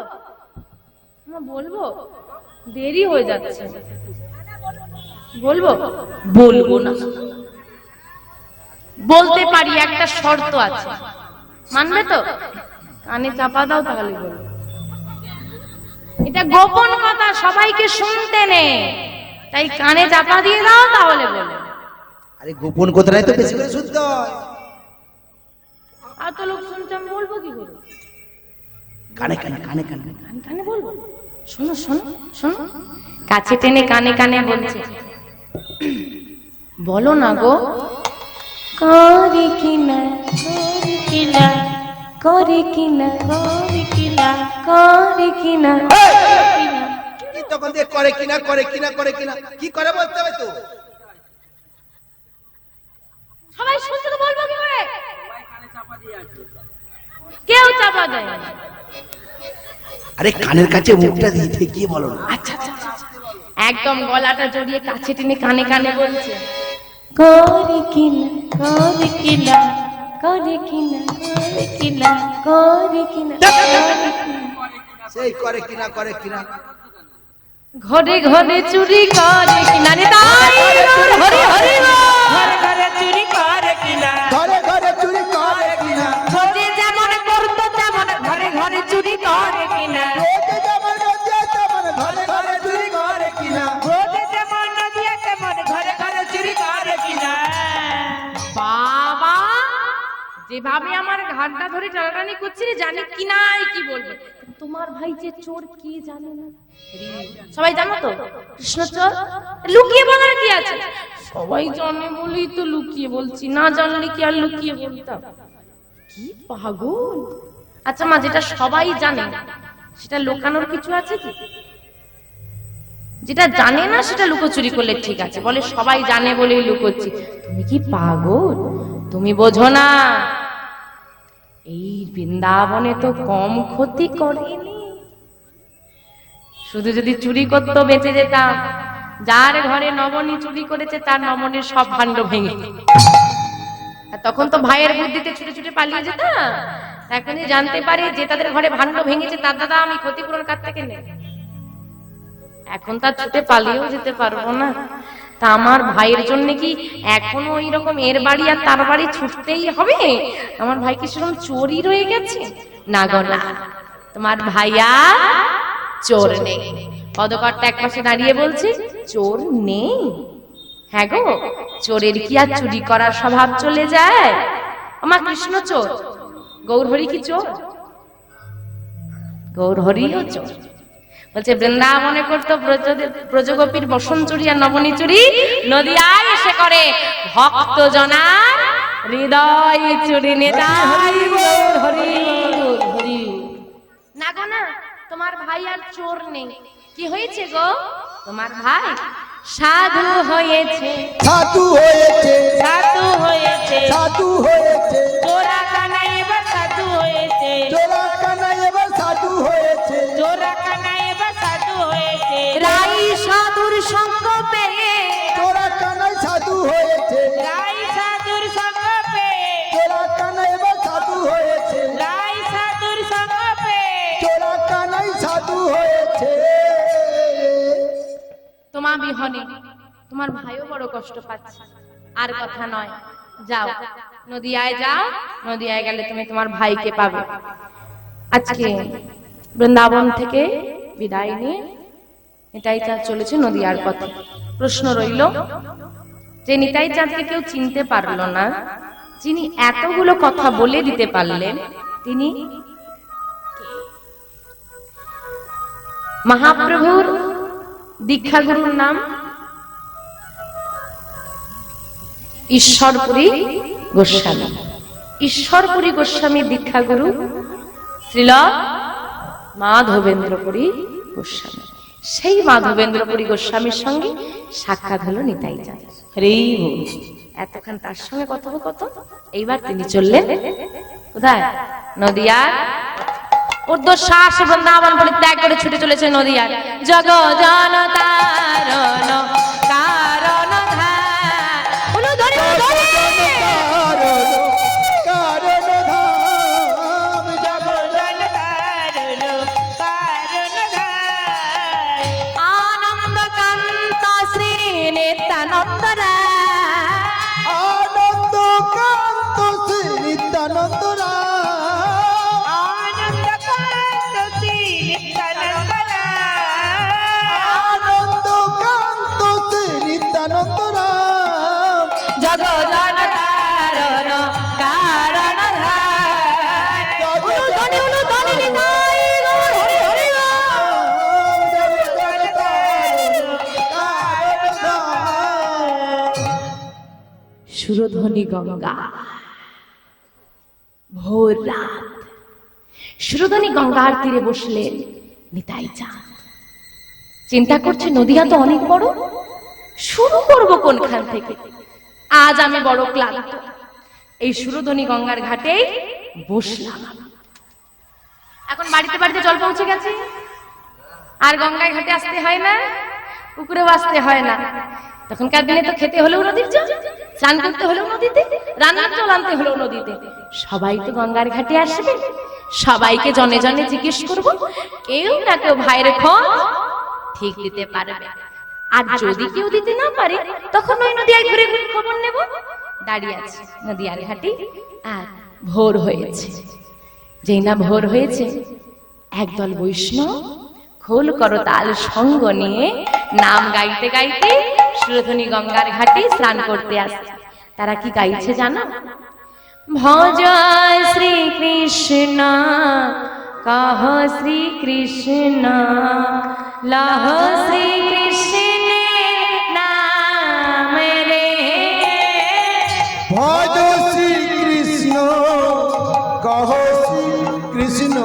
না, বলবো দেরি হয়ে যাচ্ছে, বলবো বলবো না, বলতে পারি, একটা শর্ত আছে, মানবে তো? কানে চাপা দাও তাহলে বলবো, এটা গোপন কথা, সবাইকে শুনতে নেই, তাই কানে চাপা দিয়ে দাও তাহলে বলবো। আরে গোপন কথাটাই তো বেশি করে শুনতে হয়। আর তো লোক শুনছে, আমি বলবো কি করে? কানে কানে কানে কানে কানে কানে বলবো, শোনো শোনো শোনো, কাছে টেনে কানে কানে বলছে, বলো না গো, করে কিনা, করে কিনা, করে কিনা, করে কিনা, করে কিনা, কি তখন দিয়ে করে কিনা করে কিনা করে কিনা কি করে বলতে হবে তো? সবাই শুনছে তো বলবো কি করে? কেউ চাপা দেয় না। আরে কানের কাছে মুখটা দিয়ে ঠেকিয়ে বলো না। আচ্ছা আচ্ছা আচ্ছা, একদম গলাটা জড়িয়ে কাছে টেনে কানে কানে বলছে, করে কিনা, করে কিনা, করে কিনা, করে কিনা, করে কিনা, সেই করে কিনা করে কিনা ঘরে ঘরে চুরি করে কিনা রে তাই, হরি হরি ঘরে ঘরে চুরি করে কিনা, ঘরে ঘরে চুরি করে কিনা, ঘরে যেমন করতো তেমন ঘরে ঘরে চুরি করে কিনা, রোজে যেমন রোজে তেমন ঘরে ঘরে চুরি করে কিনা, রোদে যেমন নদিয়া তেমন ঘরে ঘরে চুরি করে কিনা। বাবা যেভাবে আমার ঘাটটা ধরে টানাটানি করছি রে, জানি কি নাই কি বলবে। তোমার ভাই যে চোর কি জানে না, সবাই জানো তো কৃষ্ণ চোর, লুকিয়ে বলার কি আছে? সবাই জানে বলেই তো লুকিয়ে বলছি, না জানলে কি আর লুকিয়ে বলতাম? কি পাগল। আচ্ছা মা, যেটা সবাই জানে সেটা লুকানোর কিছু আছে কি? যেটা জানে না সেটা লুকোচুরি করলে ঠিক আছে, বলে সবাই জানে বলেই লুকোচ্ছি। তুমি কি পাগল? তুমি বোঝো না, এই বৃন্দাবনে তো কম ক্ষতি করেনি। শুধু যদি চুরি করতো বেঁচে যেতাম, যার ঘরে নবনী চুরি করেছে তার নবনীর সব ভাণ্ড ভেঙে, আর তখন তো ভাইয়ের বুদ্ধিতে ছুটে ছুটে পালিয়ে যেতাম। এখন জানতে পারি যে তাদের ঘরে ভাণ্ড ভেঙেছে তার দাদা আমি ক্ষতিপূরণ কার থেকে নেই, এখন তার ছুটে পালিয়েও যেতে পারবো না। তা আমার ভাইয়ের জন্য কি এখনো ওই রকম এর বাড়ি আর তার বাড়ি ছুটতেই হবে? আমার ভাই কি সেরকম চোরই রয়ে গেছে? না গো না, তোমার ভাইয়া চোর নেই। পদকর্তা এক পাশে দাঁড়িয়ে বলছে চোর নেই। হ্যাঁ গো, চোরের কি আর চুরি করার স্বভাব চলে যায়? আমার কৃষ্ণ চোর, গৌরহরি কি চোর? গৌরহরিও চোর। বলছে বৃন্দাবনে করতো ব্রজগোপীর বসন চুরি আর নবনী চুরি, নদিয়ায় এসে করে ভক্ত জনার হৃদয় চুরি। নেতাই হরি হরি। না গো না, তোমার ভাই আর চোর নেই। কি হয়েছে গো? তোমার ভাই সাধু হয়েছে, সাধু হয়েছে, সাধু হয়েছে, সাধু হয়েছে, চোরা কানাই এবার সাধু হয়েছে, চোরা কানা এবার সাধু হয়েছে, চোরা কানাই এবার সাধু হয়েছে, রাই সাধুর সঙ্গ পেয়ে, চোরা কানাই সাধু হয়েছে, রাই সাধুর সঙ্গ পেয়ে, চোরা কানা এবার সাধু হয়েছে, রাই সাধুর সঙ্গ পেয়ে, চোরা বিহনে তোমার ভাইও বড় কষ্ট পাচ্ছে। আর কথা নয়, যাও নদিয়ায় যাও, নদিয়ায় গেলে তুমি তোমার ভাইকে পাবে। আজকে বৃন্দাবন থেকে বিদায় নিয়ে নিতাই চাঁদ চলেছে নদিয়ার পথে। প্রশ্ন রইল যে নিতাই চাঁদকে কেউ চিনতে পারলো না, যিনি এতগুলো কথা বলে দিতে পারলেন তিনি মহাপ্রভুর দীক্ষাগুরুর নাম ঈশ্বরপুরী গোস্বামী। ঈশ্বরপুরী গোস্বামীর দীক্ষাগুরু শ্রীল মাধবেন্দ্রপুরী গোস্বামী। সেই মাধবেন্দ্রপুরী গোস্বামীর সঙ্গে সাক্ষাৎ হলো নিতাই চাঁদ। হরি বল। এতক্ষণ তার সঙ্গে কথোপকথন, এইবার তিনি চললেন কোথায়? নদিয়ার ঊর্ধ্বশ্বাস বৃন্দাবন পরিত্যাগ করে ছুটে চলেছে নদিয়ার। জগ জন তারণ কারণ ধার। বলো ধরে ধরে। আনন্দ কান্ত শ্রী নিত্যানন্দ রায়। আনন্দ কান্ত শ্রী নিত্যানন্দ সুরধ্বনি গঙ্গা। ভোর রাত, সুরধ্বনি গঙ্গার তীরে বসলেন নিতাই চাঁদ। চিন্তা করছে নদিয়া তো অনেক বড়, শুরু করবো কোনখান থেকে? আজ আমি বড় ক্লান্ত, এই সুরধ্বনি গঙ্গার ঘাটে বসলাম। এখন বাড়িতে বাড়িতে জল পৌঁছে গেছে, আর গঙ্গায় ঘাটে আসতে হয় না, পুকুরেও আসতে হয় না। তখনকার দিনে তো খেতে হলেও নদীর জল, স্নান করতে হলেও নদীতে, রান্নার জল আনতে হলেও নদীতে। সবাই তো গঙ্গার ঘাটে আসবে, সবাইকে জনে জনে জিজ্ঞেস করব, কেউ না কেউ ভাইয়ের খোঁজ ঠিক দিতে পারবে। আর যদি কেউ দিতে না পারে, তখন ওই নদিয়ায় ঘুরে ঘুরে খবর নেব। দাঁড়িয়ে আছে নদিয়ার ঘাটে, আর ভোর হয়েছে। যেই না ভোর হয়েছে, একদল বৈষ্ণব খোল করতাল সঙ্গ নিয়ে নাম গাইতে গাইতে সুরধ্বনি গঙ্গার ঘাটে স্নান করতে আসছে। তারা কি গাইছে জানো? ভজ শ্রীকৃষ্ণ কহ শ্রীকৃষ্ণ লহ শ্রীকৃষ্ণ নাম রে। ভজ শ্রীকৃষ্ণ কহ শ্রীকৃষ্ণ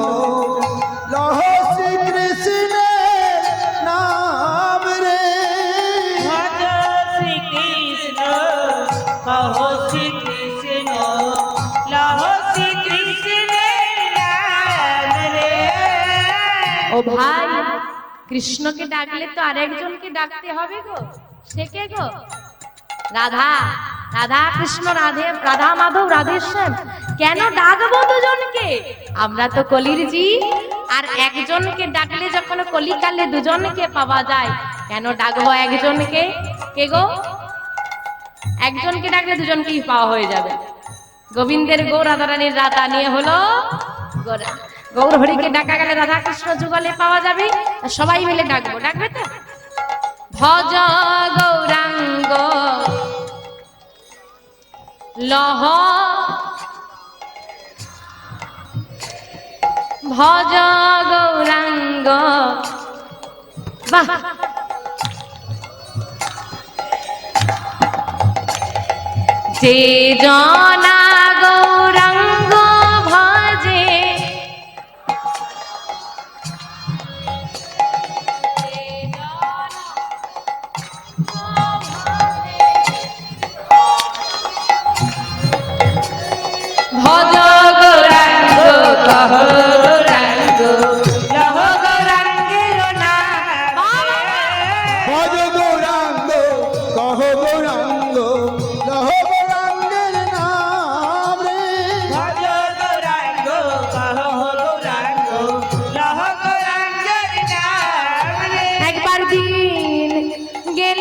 লহ শ্রীকৃষ্ণ নাম রে। ভজ শ্রীকৃষ্ণ কহ শ্রীকৃষ্ণ লহ শ্রীকৃষ্ণ নাম রে। ও ভাই, কৃষ্ণকে ডাকলে তো আরেকজনকে ডাকতে হবে গো। সে কে গো? রাধা। রাধা কৃষ্ণ, রাধা মাধব, রাধেশ্যাম। কেন ডাকবো দুজনকে? আমরা তো কলির জীব, আর একজনকে ডাকলে যখন কলিকালে দুজনকে পাওয়া যায়, কেন ডাকবো একজনকে? কে গো? একজনকে ডাকলে দুজনকেই পাওয়া হয়ে যাবে। গোবিন্দের গৌ রাধারানীর রাধা নিয়ে হলো গোরা। গৌর হরিকে ডাকা গেলে রাধা কৃষ্ণ যুগলে পাওয়া যাবে। সবাই মিলে ডাকবো, ডাকবে তো? ভজ গৌরাঙ্গ লহ, ভজ গৌরাঙ্গ। বাহ, যে জনা গৌরাঙ্গ ভজে, ভজ গৌরাঙ্গ কহ গৌরাঙ্গ লহ গৌরাঙ্গের নাম। ভজ গৌরাঙ্গ কহ গৌরাঙ্গ লহ গৌরাঙ্গের নাম রে। ভজ গৌরাঙ্গ কহ গৌরাঙ্গ লহ গৌরাঙ্গের নাম রে। একবার দিন গেল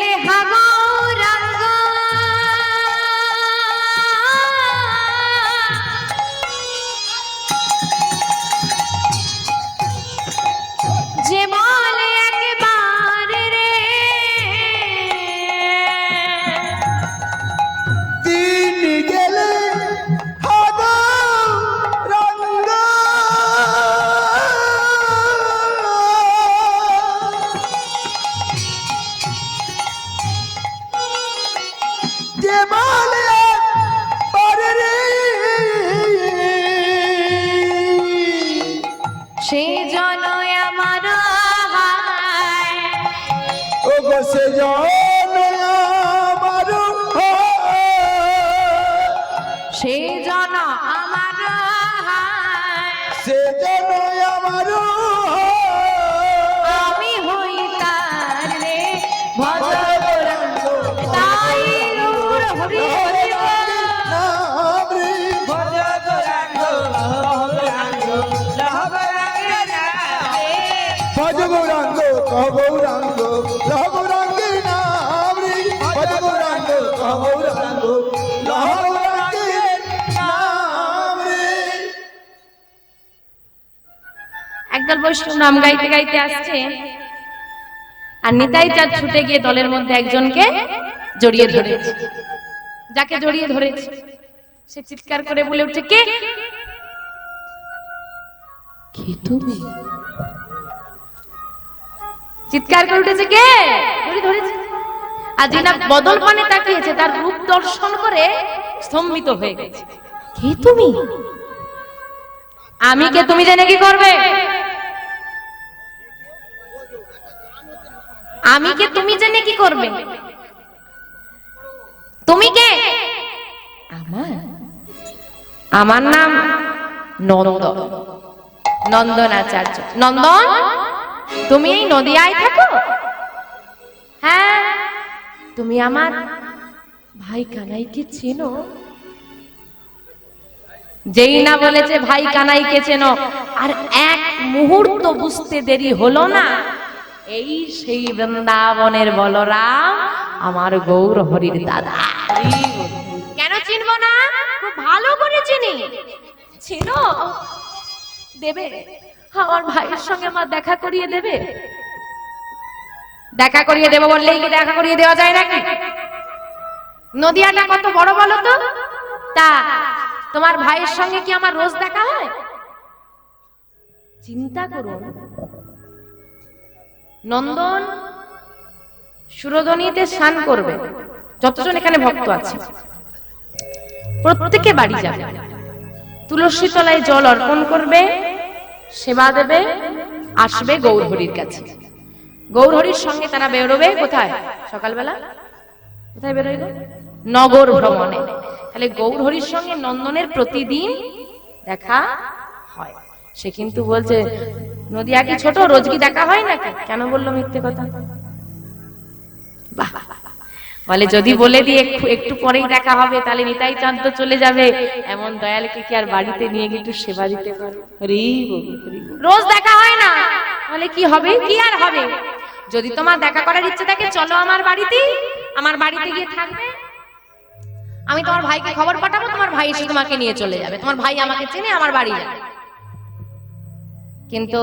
কে বলে পারে রে সে জন আমার হায়, ও গো সে জন আমার সে জন আমার হায়, সে জন আমার আমি হই তার রে ভজগৌরাঙ্গ তাই রূঢ় হরি হরি বল। নাম রে ভজ গৌরাঙ্গ গৌরাঙ্গ লহ গৌরাঙ্গ নামে ভজ গৌরাঙ্গ কহ গৌরাঙ্গ লহ গৌরাঙ্গের নাম রে ভজ গৌরাঙ্গ কহ গৌরাঙ্গ লহ গৌরাঙ্গের নাম রে। একদল বৈষ্ণব নাম গাইতে গাইতে আসছে, আর নিতাই চাঁদ ছুটে গিয়ে দলের মধ্যে একজনকে জড়িয়ে ধরেছে। যাকে জড়িয়ে ধরেছে সে চিৎকার করে বলে উঠছে, কে কে তুমি? চিৎকার করে উঠেছে, কে জড়িয়ে ধরেছে। আর যিনা বদল পানে তাকিয়েছে তার রূপ দর্শন করে স্তম্ভিত হয়ে গেছে। কে তুমি? আমি কে তুমি জেনে কি করবে? আমি কে তুমি জেনে কি করবে? তুমি কে? আমার নাম নন্দন, নন্দন আচার্য। নন্দন, তুমি এই নদিয়ায় থাকো? হ্যাঁ। তুমি আমার ভাই কানাইকে চেনো? যেই না বলেছে ভাই কানাইকে চেনো, আর এক মুহূর্ত বুঝতে দেরি হলো না, এই সেই বৃন্দাবনের বলরাম, আমার গৌর হরির দাদা। কেন চিনবো না? খুব ভালো করে চিনি। চিনো? দেবে আমার ভাইয়ের সঙ্গে আমার দেখা করিয়ে দেবে? দেখা করিয়ে দেবো বললেই কি দেখা করিয়ে দেওয়া যায় নাকি? নদিয়াটা কত বড় বলো তো? তা তোমার ভাইয়ের সঙ্গে কি আমার রোজ দেখা হয়? চিন্তা করুন, নন্দন সুরধনীতে স্নান করবে, যতজন এখানে ভক্ত আছে প্রত্যেকে বাড়ি যাবে, তুলসী তলায় জল অর্পণ করবে, সেবা দেবে, আসবে গৌরহরির কাছে। গৌরহরির সঙ্গে তারা বেরোবে কোথায়? সকালবেলা কোথায় বেরোইব? নগর ভ্রমণে। তাহলে গৌরহরির সঙ্গে নন্দনের প্রতিদিন দেখা হয়। সে কিন্তু বলছে নদিয়া কি ছোট, রোজ কি দেখা হয় নাকি? কেন বললো মিথ্যে কথা? বাহ, বলে যদি বলে দিয়ে একটু পরেই দেখা হবে তাহলে নিতাই চাঁদ তো চলে যাবে, এমন দয়ালকে কি আর বাড়িতে নিয়ে গিয়ে একটু সেবা দিতে পারে? রোজ দেখা হয় না, তাহলে কি হবে? কি আর হবে? যদি তোমার দেখা করার ইচ্ছে থাকে চলো আমার বাড়িতে, আমার বাড়িতে গিয়ে থাকবে, আমি তোমার ভাইকে খবর পাঠাবো, তোমার ভাই এসে তোমাকে নিয়ে চলে যাবে, তোমার ভাই আমাকে চেনে, আমার বাড়ি যাবে। কিন্তু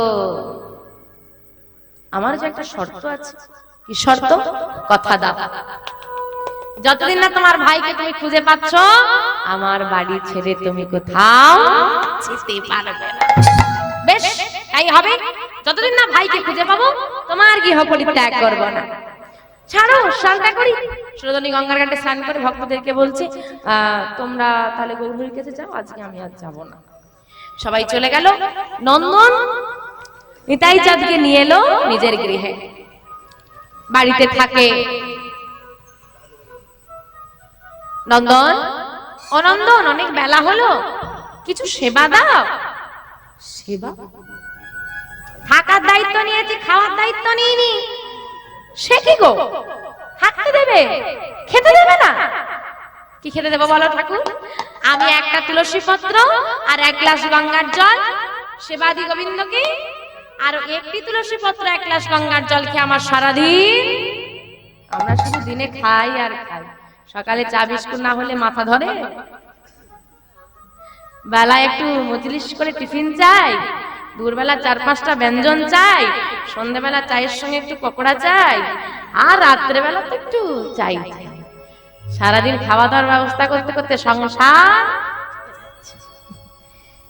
আমার যে একটা শর্ত আছে। কি শর্ত? কথা দাও, যতদিন না তোমার ভাইকে তুমি খুঁজে পাচ্ছ আমার বাড়ি ছেড়ে তুমি কোথাও যেতে পারবে না। বেশ, তাই হবে। যতদিন না ভাইকে খুঁজে পাবো তোমার গৃহ পরিত্যাগ করবো না। ছাড়ো, স্নানটা করি। সুরধনী গঙ্গার ঘাটে স্নান করে ভক্তদেরকে বলছে তোমরা তাহলে গৌরহরির কাছে যাও, আজকে আমি আর যাবো না। সবাই চলে গেল। নন্দন নিতাই চাঁদকে নিয়ে এলো নিজের গৃহে, বাড়িতে থাকে। নন্দন, ও নন্দন, অনেক বেলা হলো, কিছু সেবা দাও। সেবা? থাকার দায়িত্ব নিয়েছি, খাওয়ার দায়িত্ব নিইনি। সে কি গো, থাকতে দেবে, খেতে দেবে না? কি খেতে দেবো বলো ঠাকুর? আমি একটা তুলসী পত্র আর এক গ্লাস গঙ্গার জল সেবা দি গোবিন্দকে, আর একটি তুলসী পত্র এক গ্লাস গঙ্গার জল খেয়ে আমার সারাদিন। আমরা শুধু দিনে খাই আর খাই, সকালে চা বিস্কুট না হলে মাথা ধরে, বেলা একটু মজলিস করে টিফিন চাই, দুপুরবেলা 4-5টা ব্যঞ্জন চাই, সন্ধ্যাবেলা চায়ের সঙ্গে একটু পকোড়া চাই, আর রাত্রেবেলা তো একটু চাই। সারাদিন খাওয়া দাওয়ার ব্যবস্থা করতে করতে সংসার।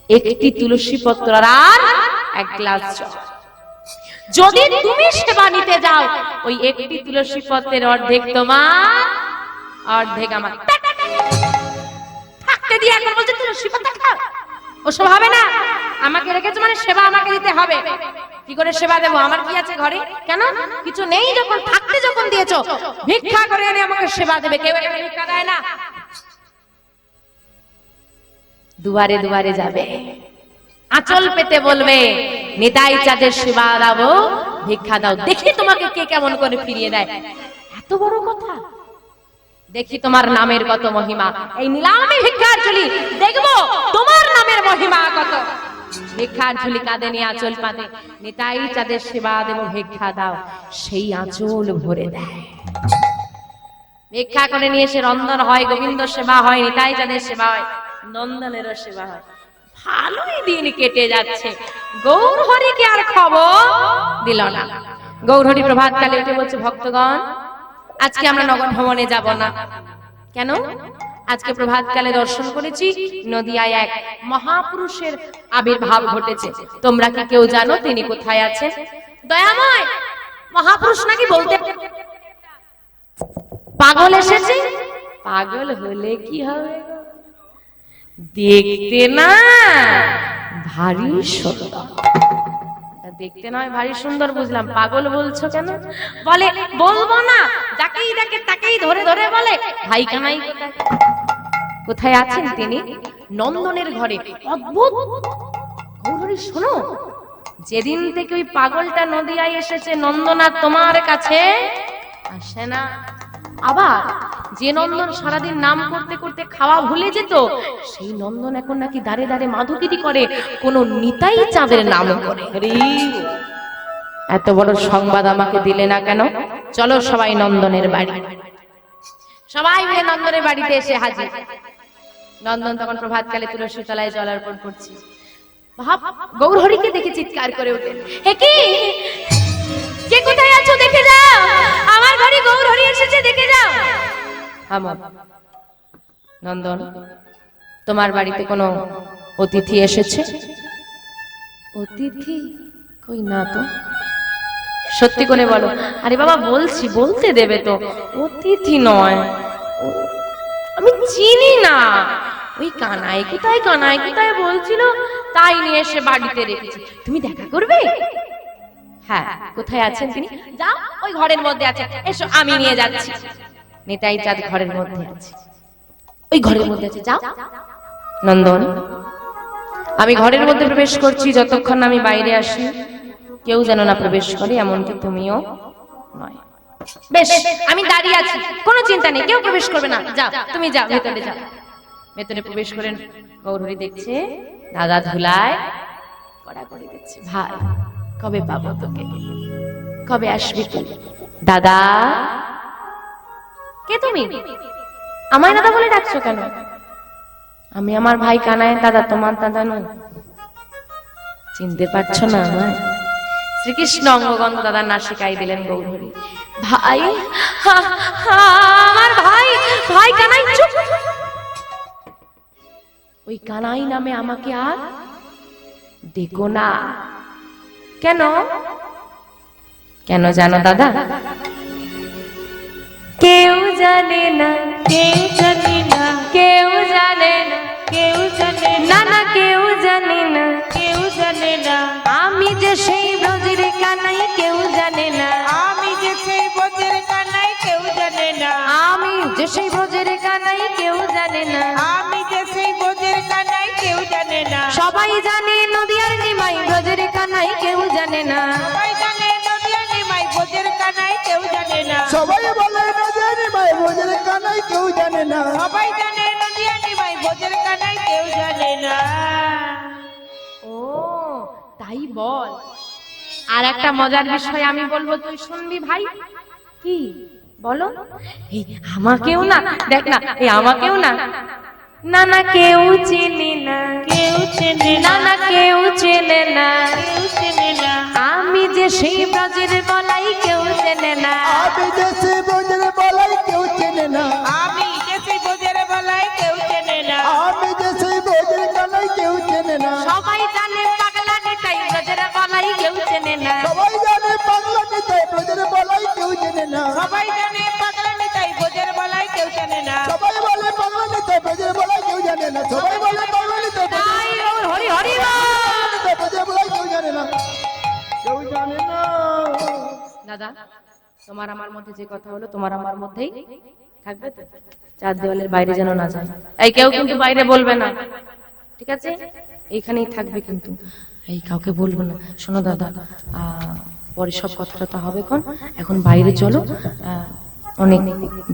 একটি তুলসী পত্র আর এক গ্লাস জল। যদি তুমি সেবা নিতে যাও ওই একটি তুলসী পত্রের অর্ধেক তোমার, অর্ধেক আমার থাকতে দিয়ে এখন বলছে তুলসী পাতা খাও, ওসব হবে না। আমাকে রেখেছো মানে সেবা আমাকে দিতে হবে। কি করে সেবা দেবো? আমার কি আছে ঘরে? কেন কিছু নেই, যখন থাকতে যখন দিয়েছো ভিক্ষা করে এনে আমাকে সেবা দেবে। কেউ এখানে ভিক্ষা দেয় না। দুয়ারে দুয়ারে যাবে, আঁচল পেতে বলবে নিতাই চাঁদের সেবা দাও, ভিক্ষা দাও, দেখি তোমাকে কে কেমন করে ফিরিয়ে দেয়। এত বড় কথা, দেখি তোমার নামের কত মহিমা। এই নিলামে ভিক্ষার ঝুলি, দেখবো তোমার নামের মহিমা কত। ভিক্ষার ঝুলি কাঁধে নিয়ে আঁচল পাতে, নিতাই চাঁদের সেবা দেব, ভিক্ষা দাও, সেই আঁচল ভরে দেয়। ভিক্ষা করে নিয়ে এসে রন্ধন হয়, গোবিন্দ সেবা হয়, নিতাই চাঁদের সেবা হয়, নন্দনেরও সেবা হয়। ভালোই দিন কেটে যাচ্ছে। গৌরহরিকে আর খবর দিল না। গৌরহরি প্রভাত কালে উঠে বলছে, ভক্তগণ আজকে আমরা নগর ভ্রমণে যাব না। কেন? আজকে প্রভাত কালে দর্শন করেছি নদিয়ায় এক মহাপুরুষের আবির্ভাব ঘটেছে। তোমরা কি কেউ জানো তিনি কোথায় আছেন? দয়াময় মহাপুরুষ নাকি বলতে পাগল এসেছে। পাগল হলে কি হবে? দেখতে না ভারী সুন্দর। দেখতে নয় ভারী সুন্দর বুঝলাম, পাগল বলছো কেন? বলে বলবো না, যাকেই দেখে তাকেই ধরে ধরে বলে ভাই কানাই কোথায়। কোথায় আছেন তিনি? নন্দনের ঘরে। অদ্ভুত। গৌরহরি শোনো, যেদিন থেকে ওই পাগলটা নদিয়ায় এসেছে, নন্দনা তোমার কাছে আসে না। আবার যে নন্দন সারাদিন নাম করতে করতে খাওয়া ভুলে যেত, সেই নন্দন এখন নাকি দাঁড়ে দাঁড়ে মাধুকিরি করে, কোন নিতাই চাঁদের নাম করে। এত বড় সংবাদ আমাকে দিলে না কেন? চলো সবাই নন্দনের বাড়ি। সবাই মিলে নন্দনের বাড়িতে এসে হাজির। নন্দন তখন প্রভাতকালে তুলসী তলায় জল অর্পণ করছে। ভাব গৌরহরিকে দেখে চিৎকার করে ওঠেন, হে কি, কে কোথায় আছো দেখে যাও, আমার ঘরে গৌরহরি এসেছে, দেখে যাও। নন্দন, তোমার বাড়িতে কোনো অতিথি এসেছে? অতিথি কই না তো। সত্যি করে বলো। আরে বাবা বলছি, বলতে দেবে তো। অতিথি নয়, আমি চিনি না। ওই কানাই কোথায়, কানাই কোথায় বলছিল, তাই নিয়ে এসে বাড়িতে রেখেছি। তুমি দেখা করবে? হ্যাঁ, কোথায় আছেন তিনি? যাও, ওই ঘরের মধ্যে আছে, এসো আমি নিয়ে যাচ্ছি। নিতাই চাঁদ ঘরের মধ্যে আছে, ওই ঘরের মধ্যে আছে, যাও। নন্দন, আমি ঘরের মধ্যে প্রবেশ করছি, যতক্ষণ আমি বাইরে আসি কেউ যেন না প্রবেশ করে, এমনকি তুমিও নয়। বেশ, আমি দাঁড়িয়ে আছি, কোনো চিন্তা নেই, কেউ প্রবেশ করবে না। যাও, তুমি যাও, ভেতরে যাও। ভেতরে প্রবেশ করেন। গৌরহরি দেখছে দাদা ধুলায় কড়াকড়ি দিচ্ছে। ভাই কবে পাবো তোকে, কবে আসবি তুই? দাদা। কে তুমি? আমায় দাদা বলে ডাকছো কেন? আমি আমার ভাই কানাই দাদা, তোমার দাদা নয়। চিনতে পারছো না আমায়? শ্রীকৃষ্ণ অঙ্গগন্ধ দাদার নাসিকায় দিলেন গৌরহরি। ভাই, আমার ভাই, ভাই কানাই। চুপ। ওই কানাই নামে আমাকে আর দেখো না। কেন? কেন জানো দাদা? কেউ জানে না, কেউ জানে না, কেউ জানে না, কেউ জানে না না কেউ জানে না, কেউ জানে না। আমি যে সেই ব্রজের কানাই, কেউ জানে না। আমি যে সেই ব্রজের কানাই, কেউ জানে না। আমি যে সেই ব্রজের কানাই, কেউ জানে না। আমি যে সেই ব্রজের কানাই, কেউ জানে না। সবাই জানে নদিয়ার নিমাই, ব্রজের কানাই কেউ জানে না। সবাই জানে নদিয়ার নিমাই, ব্রজের কানাই, কেউ জানে না। সবাই বলে নদিয়ার নিমাই, ব্রজের কানাই, কেউ জানে না। সবাই জানে নদিয়ার নিমাই, ব্রজের কানাই, কেউ জানে না। ও তাই বল। আর একটা মজার বিষয় আমি বলবো, তুই শুনবি ভাই। কি বলো? এই আমাকেও না, দেখ না, এই আমাকেও না, না না কেউ চেনে না, কেউ চেনে না না কেউ চেনে না। কেউ চেনে না। আমি যে সেই ব্রজের বলাই, কেউ চেনে না। আমি যে সেই ব্রজের বলাই, কেউ চেনে না। আমি যে সেই ব্রজের বলাই, কেউ চেনে না। আমি যে সেই ব্রজের কানাই, কেউ চেনে না। সবাই জানে পাগলা নিতাই, ব্রজের বলাই কেউ চেনে না। সবাই জানে পাগলা নিতাই, ব্রজের বলাই, কেউ চেনে না। সবাই জানে পাগলা নিতাই, ব্রজের বলাই, কেউ জানে তোমার আমার মধ্যে যে কথা হলো তোমার আমার মধ্যেই থাকবে তো, চার দেওয়ালের বাইরে যেন না যায়। এই কেউ কিন্তু বাইরে বলবে না, ঠিক আছে? এইখানেই থাকবে কিন্তু, এই কাউকে বলবো না। শোনো দাদা, পরে সব কথাটা হবে, এখন বাইরে চলো, অনেক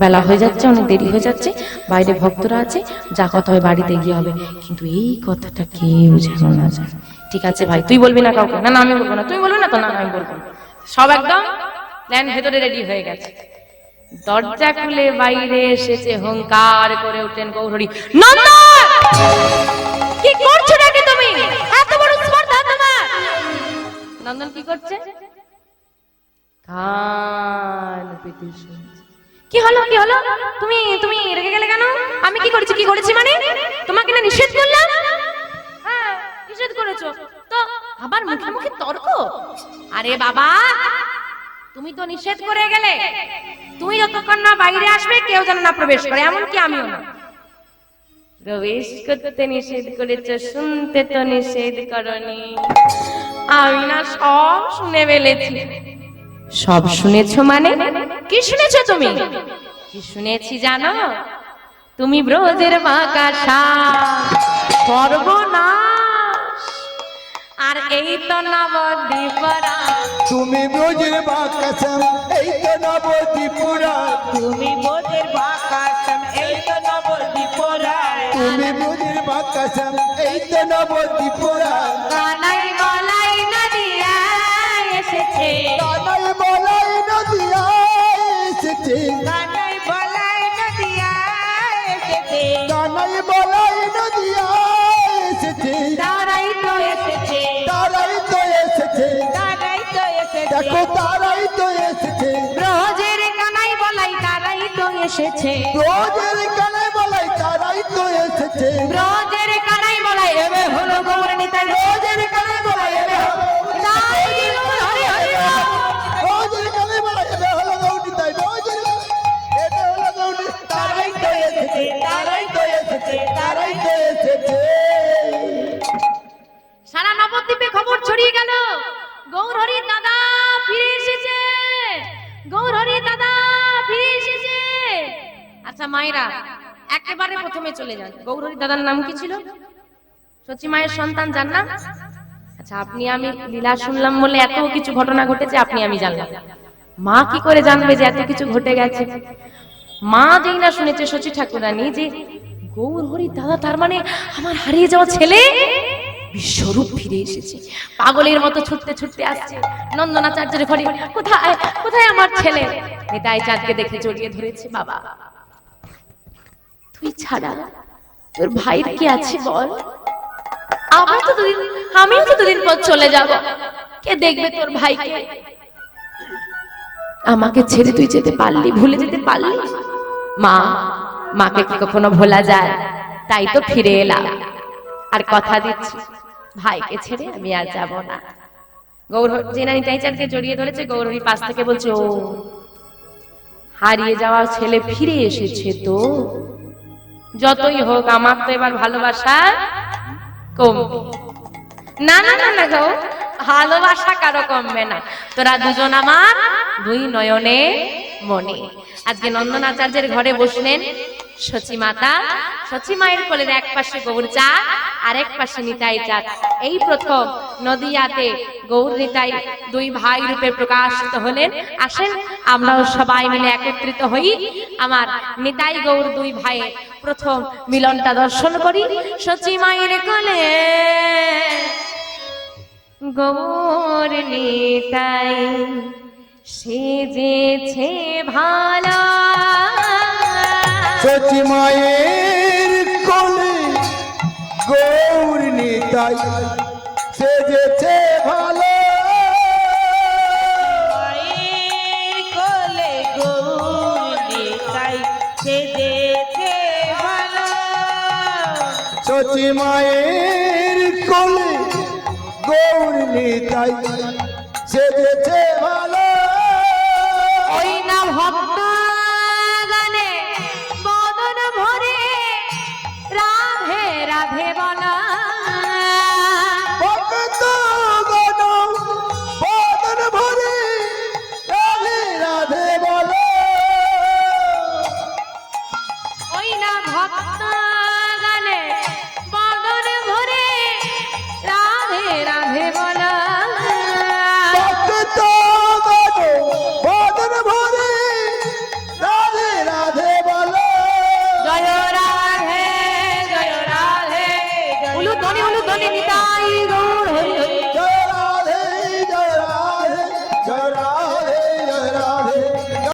বেলা হয়ে যাচ্ছে, অনেক দেরি হয়ে যাচ্ছে, বাইরে ভক্তরা আছে, যা কথা হয় বাড়িতে গিয়ে হবে, কিন্তু এই কথাটা কেউ যেন না যায়, ঠিক আছে ভাই? তুই বলবি না কাউকে? না না আমি বলবো না। তুমি বলবি না তো? না আমি বলবো না। সব একদম প্ল্যান ভেতরে রেডি হয়ে গেছে। দরজা খুলে বাইরে এসেছে, হুঙ্কার করে উঠলেন গৌরহরি, নন্দন কি করছো নাকি তুমি? এত বড় স্পর্ধা তোমার! নন্দন কি করছে? কান পেতে শুনছে। কি হলো কি হলো? তুমি তুমি রেগে গেলে কেন? আমি কি করেছি? কি করেছি মানে? তোমাকে না নিষেধ করলাম? হ্যাঁ নিষেধ করেছো তো আবার মুখে মুখে তর্ক? আরে বাবা, তুমি তো নিষেধ করে গেলে, তুমি যতক্ষণ না বাইরে আসবে কেউ যেন না প্রবেশ করে, এমনকি আমিও না। প্রবেশ করতে নিষেধ করেছো, শুনতে তো নিষেধ করনি। আমি না সব শুনে ফেলেছি। সব শুনেছো মানে? কি শুনেছো তুমি? কি শুনেছি জানো? তুমি ব্রজের বাঁকা শাক, সর্বনাশ, আর এই তো নবদ্বীপরা। তুমি ব্রজের বাঁকাশ্যাম, এই তো নবদ্বীপুরা। তুমি বোধের বাকাশম এই তো নবদ্বীপরা। তুমি ব্রজের বাঁকাশ্যাম, এই তো নবদ্বীপুরা। কানাই বলাই নদিয়া এসেছে, কানাই বলাই নদিয়া এসেছে, কানাই বলাই নদিয়া এসেছে, কানাই বলাই নদিয়া এসেছে, তারাই তো এসেছে, তারাই তো এসেছে, তারাই তো এসেছে। দেখো তারাই তো এসেছে, ব্রজের কানাই বলাই তারাই তো এসেছে, ব্রজের কানাই বলাই তারাই তো এসেছে, ব্রজের কানাই বলাই এবে হলো গৌর নিতাই, ব্রজের কানাই বলাই এবে হলো, তাই গৌর হরি হরি রাম। ব্রজের কানাই বলাই এবে হলো গৌরী তাই, ব্রজের এবে হলো গৌরী, তারাই তো এসেছে, তারাই তো এসেছে, তারাই তো এসেছে। সারা নবদ্বীপে খবর ছড়িয়ে গেল, গৌর হরি দাদা ফিরে এসেছে, গৌর হরি দাদা ফিরে এসেছে। আচ্ছা মায়েরা একেবারে প্রথমে চলে যান, গৌর হরি দাদার নাম কি ছিল? সচি মায়ের সন্তান, যার নাম? আচ্ছা আপনি আমি লীলা শুনলাম বলে এত কিছু ঘটনা ঘটেছে, আপনি আমি জানলাম, মা কি করে জানবে যে এত কিছু ঘটে গেছে? মা যেই না শুনেছে সচি ঠাকুরানী যে গৌর হরি দাদা, তার মানে আমার হারিয়ে যাওয়া ছেলে বিশ্বরূপ ফিরে এসেছে, পাগলের মতো ছুটতে ছুটতে আসছে নন্দনাচার্যের ঘরে। কোথায় কোথায় আমার ছেলে? নিতাই চাঁদকে দেখে জড়িয়ে ধরেছে। বাবা তুই ছাড়া তোর ভাইয়ের কি আছে বল? আমিও তো দুদিন পর চলে যাব, কে দেখবে তোর ভাইকে? আমাকে ছেড়ে তুই যেতে পারলি, ভুলে যেতে পারলি? মা, মাকে কি কখনো ভোলা যায়? তাই তো ফিরে এলাম, আর কথা দিচ্ছি ভাইকে ছেড়ে আমি আর যাব না। গৌর জেনা নিতাই চাঁদকে জড়িয়ে ধরেছে, গৌরহরি পাশ থেকে বলছে, ও হারিয়ে যাওয়া ছেলে ফিরে এসেছে তো, যতই হোক আমার তো এবার ভালোবাসা কমবে না। না না না গো, ভালোবাসা কারো কমবে না, তোরা দুজন আমার দুই নয়নে মনে। আজকে নন্দনাচার্যের ঘরে বসলেন সচি মাতা, সচি মায়ের কোলের এক পাশে গৌর চাঁদ আর এক পাশে নিতাই চাঁদ। এই প্রথম নদিয়াতে গৌর নিতাই দুই ভাই রূপে প্রকাশিত হলেন। আসেন আমরাও সবাই মিলে একত্রিত হই, আমার নিতাই গৌর দুই ভাইয়ের প্রথম মিলনটা দর্শন করি। সচি মায়ের কোলে গৌর নিতাই সেজেছে ভালো, সচি মায়ের কোলে গৌর নিতাই সেজেছে ভালো, মায়ের কোলে গৌর নিতাই সেজেছে ভালো, সচি মায়ের কোলে গৌর নিতাই সেজেছে ভালো। ওই না ভক্ত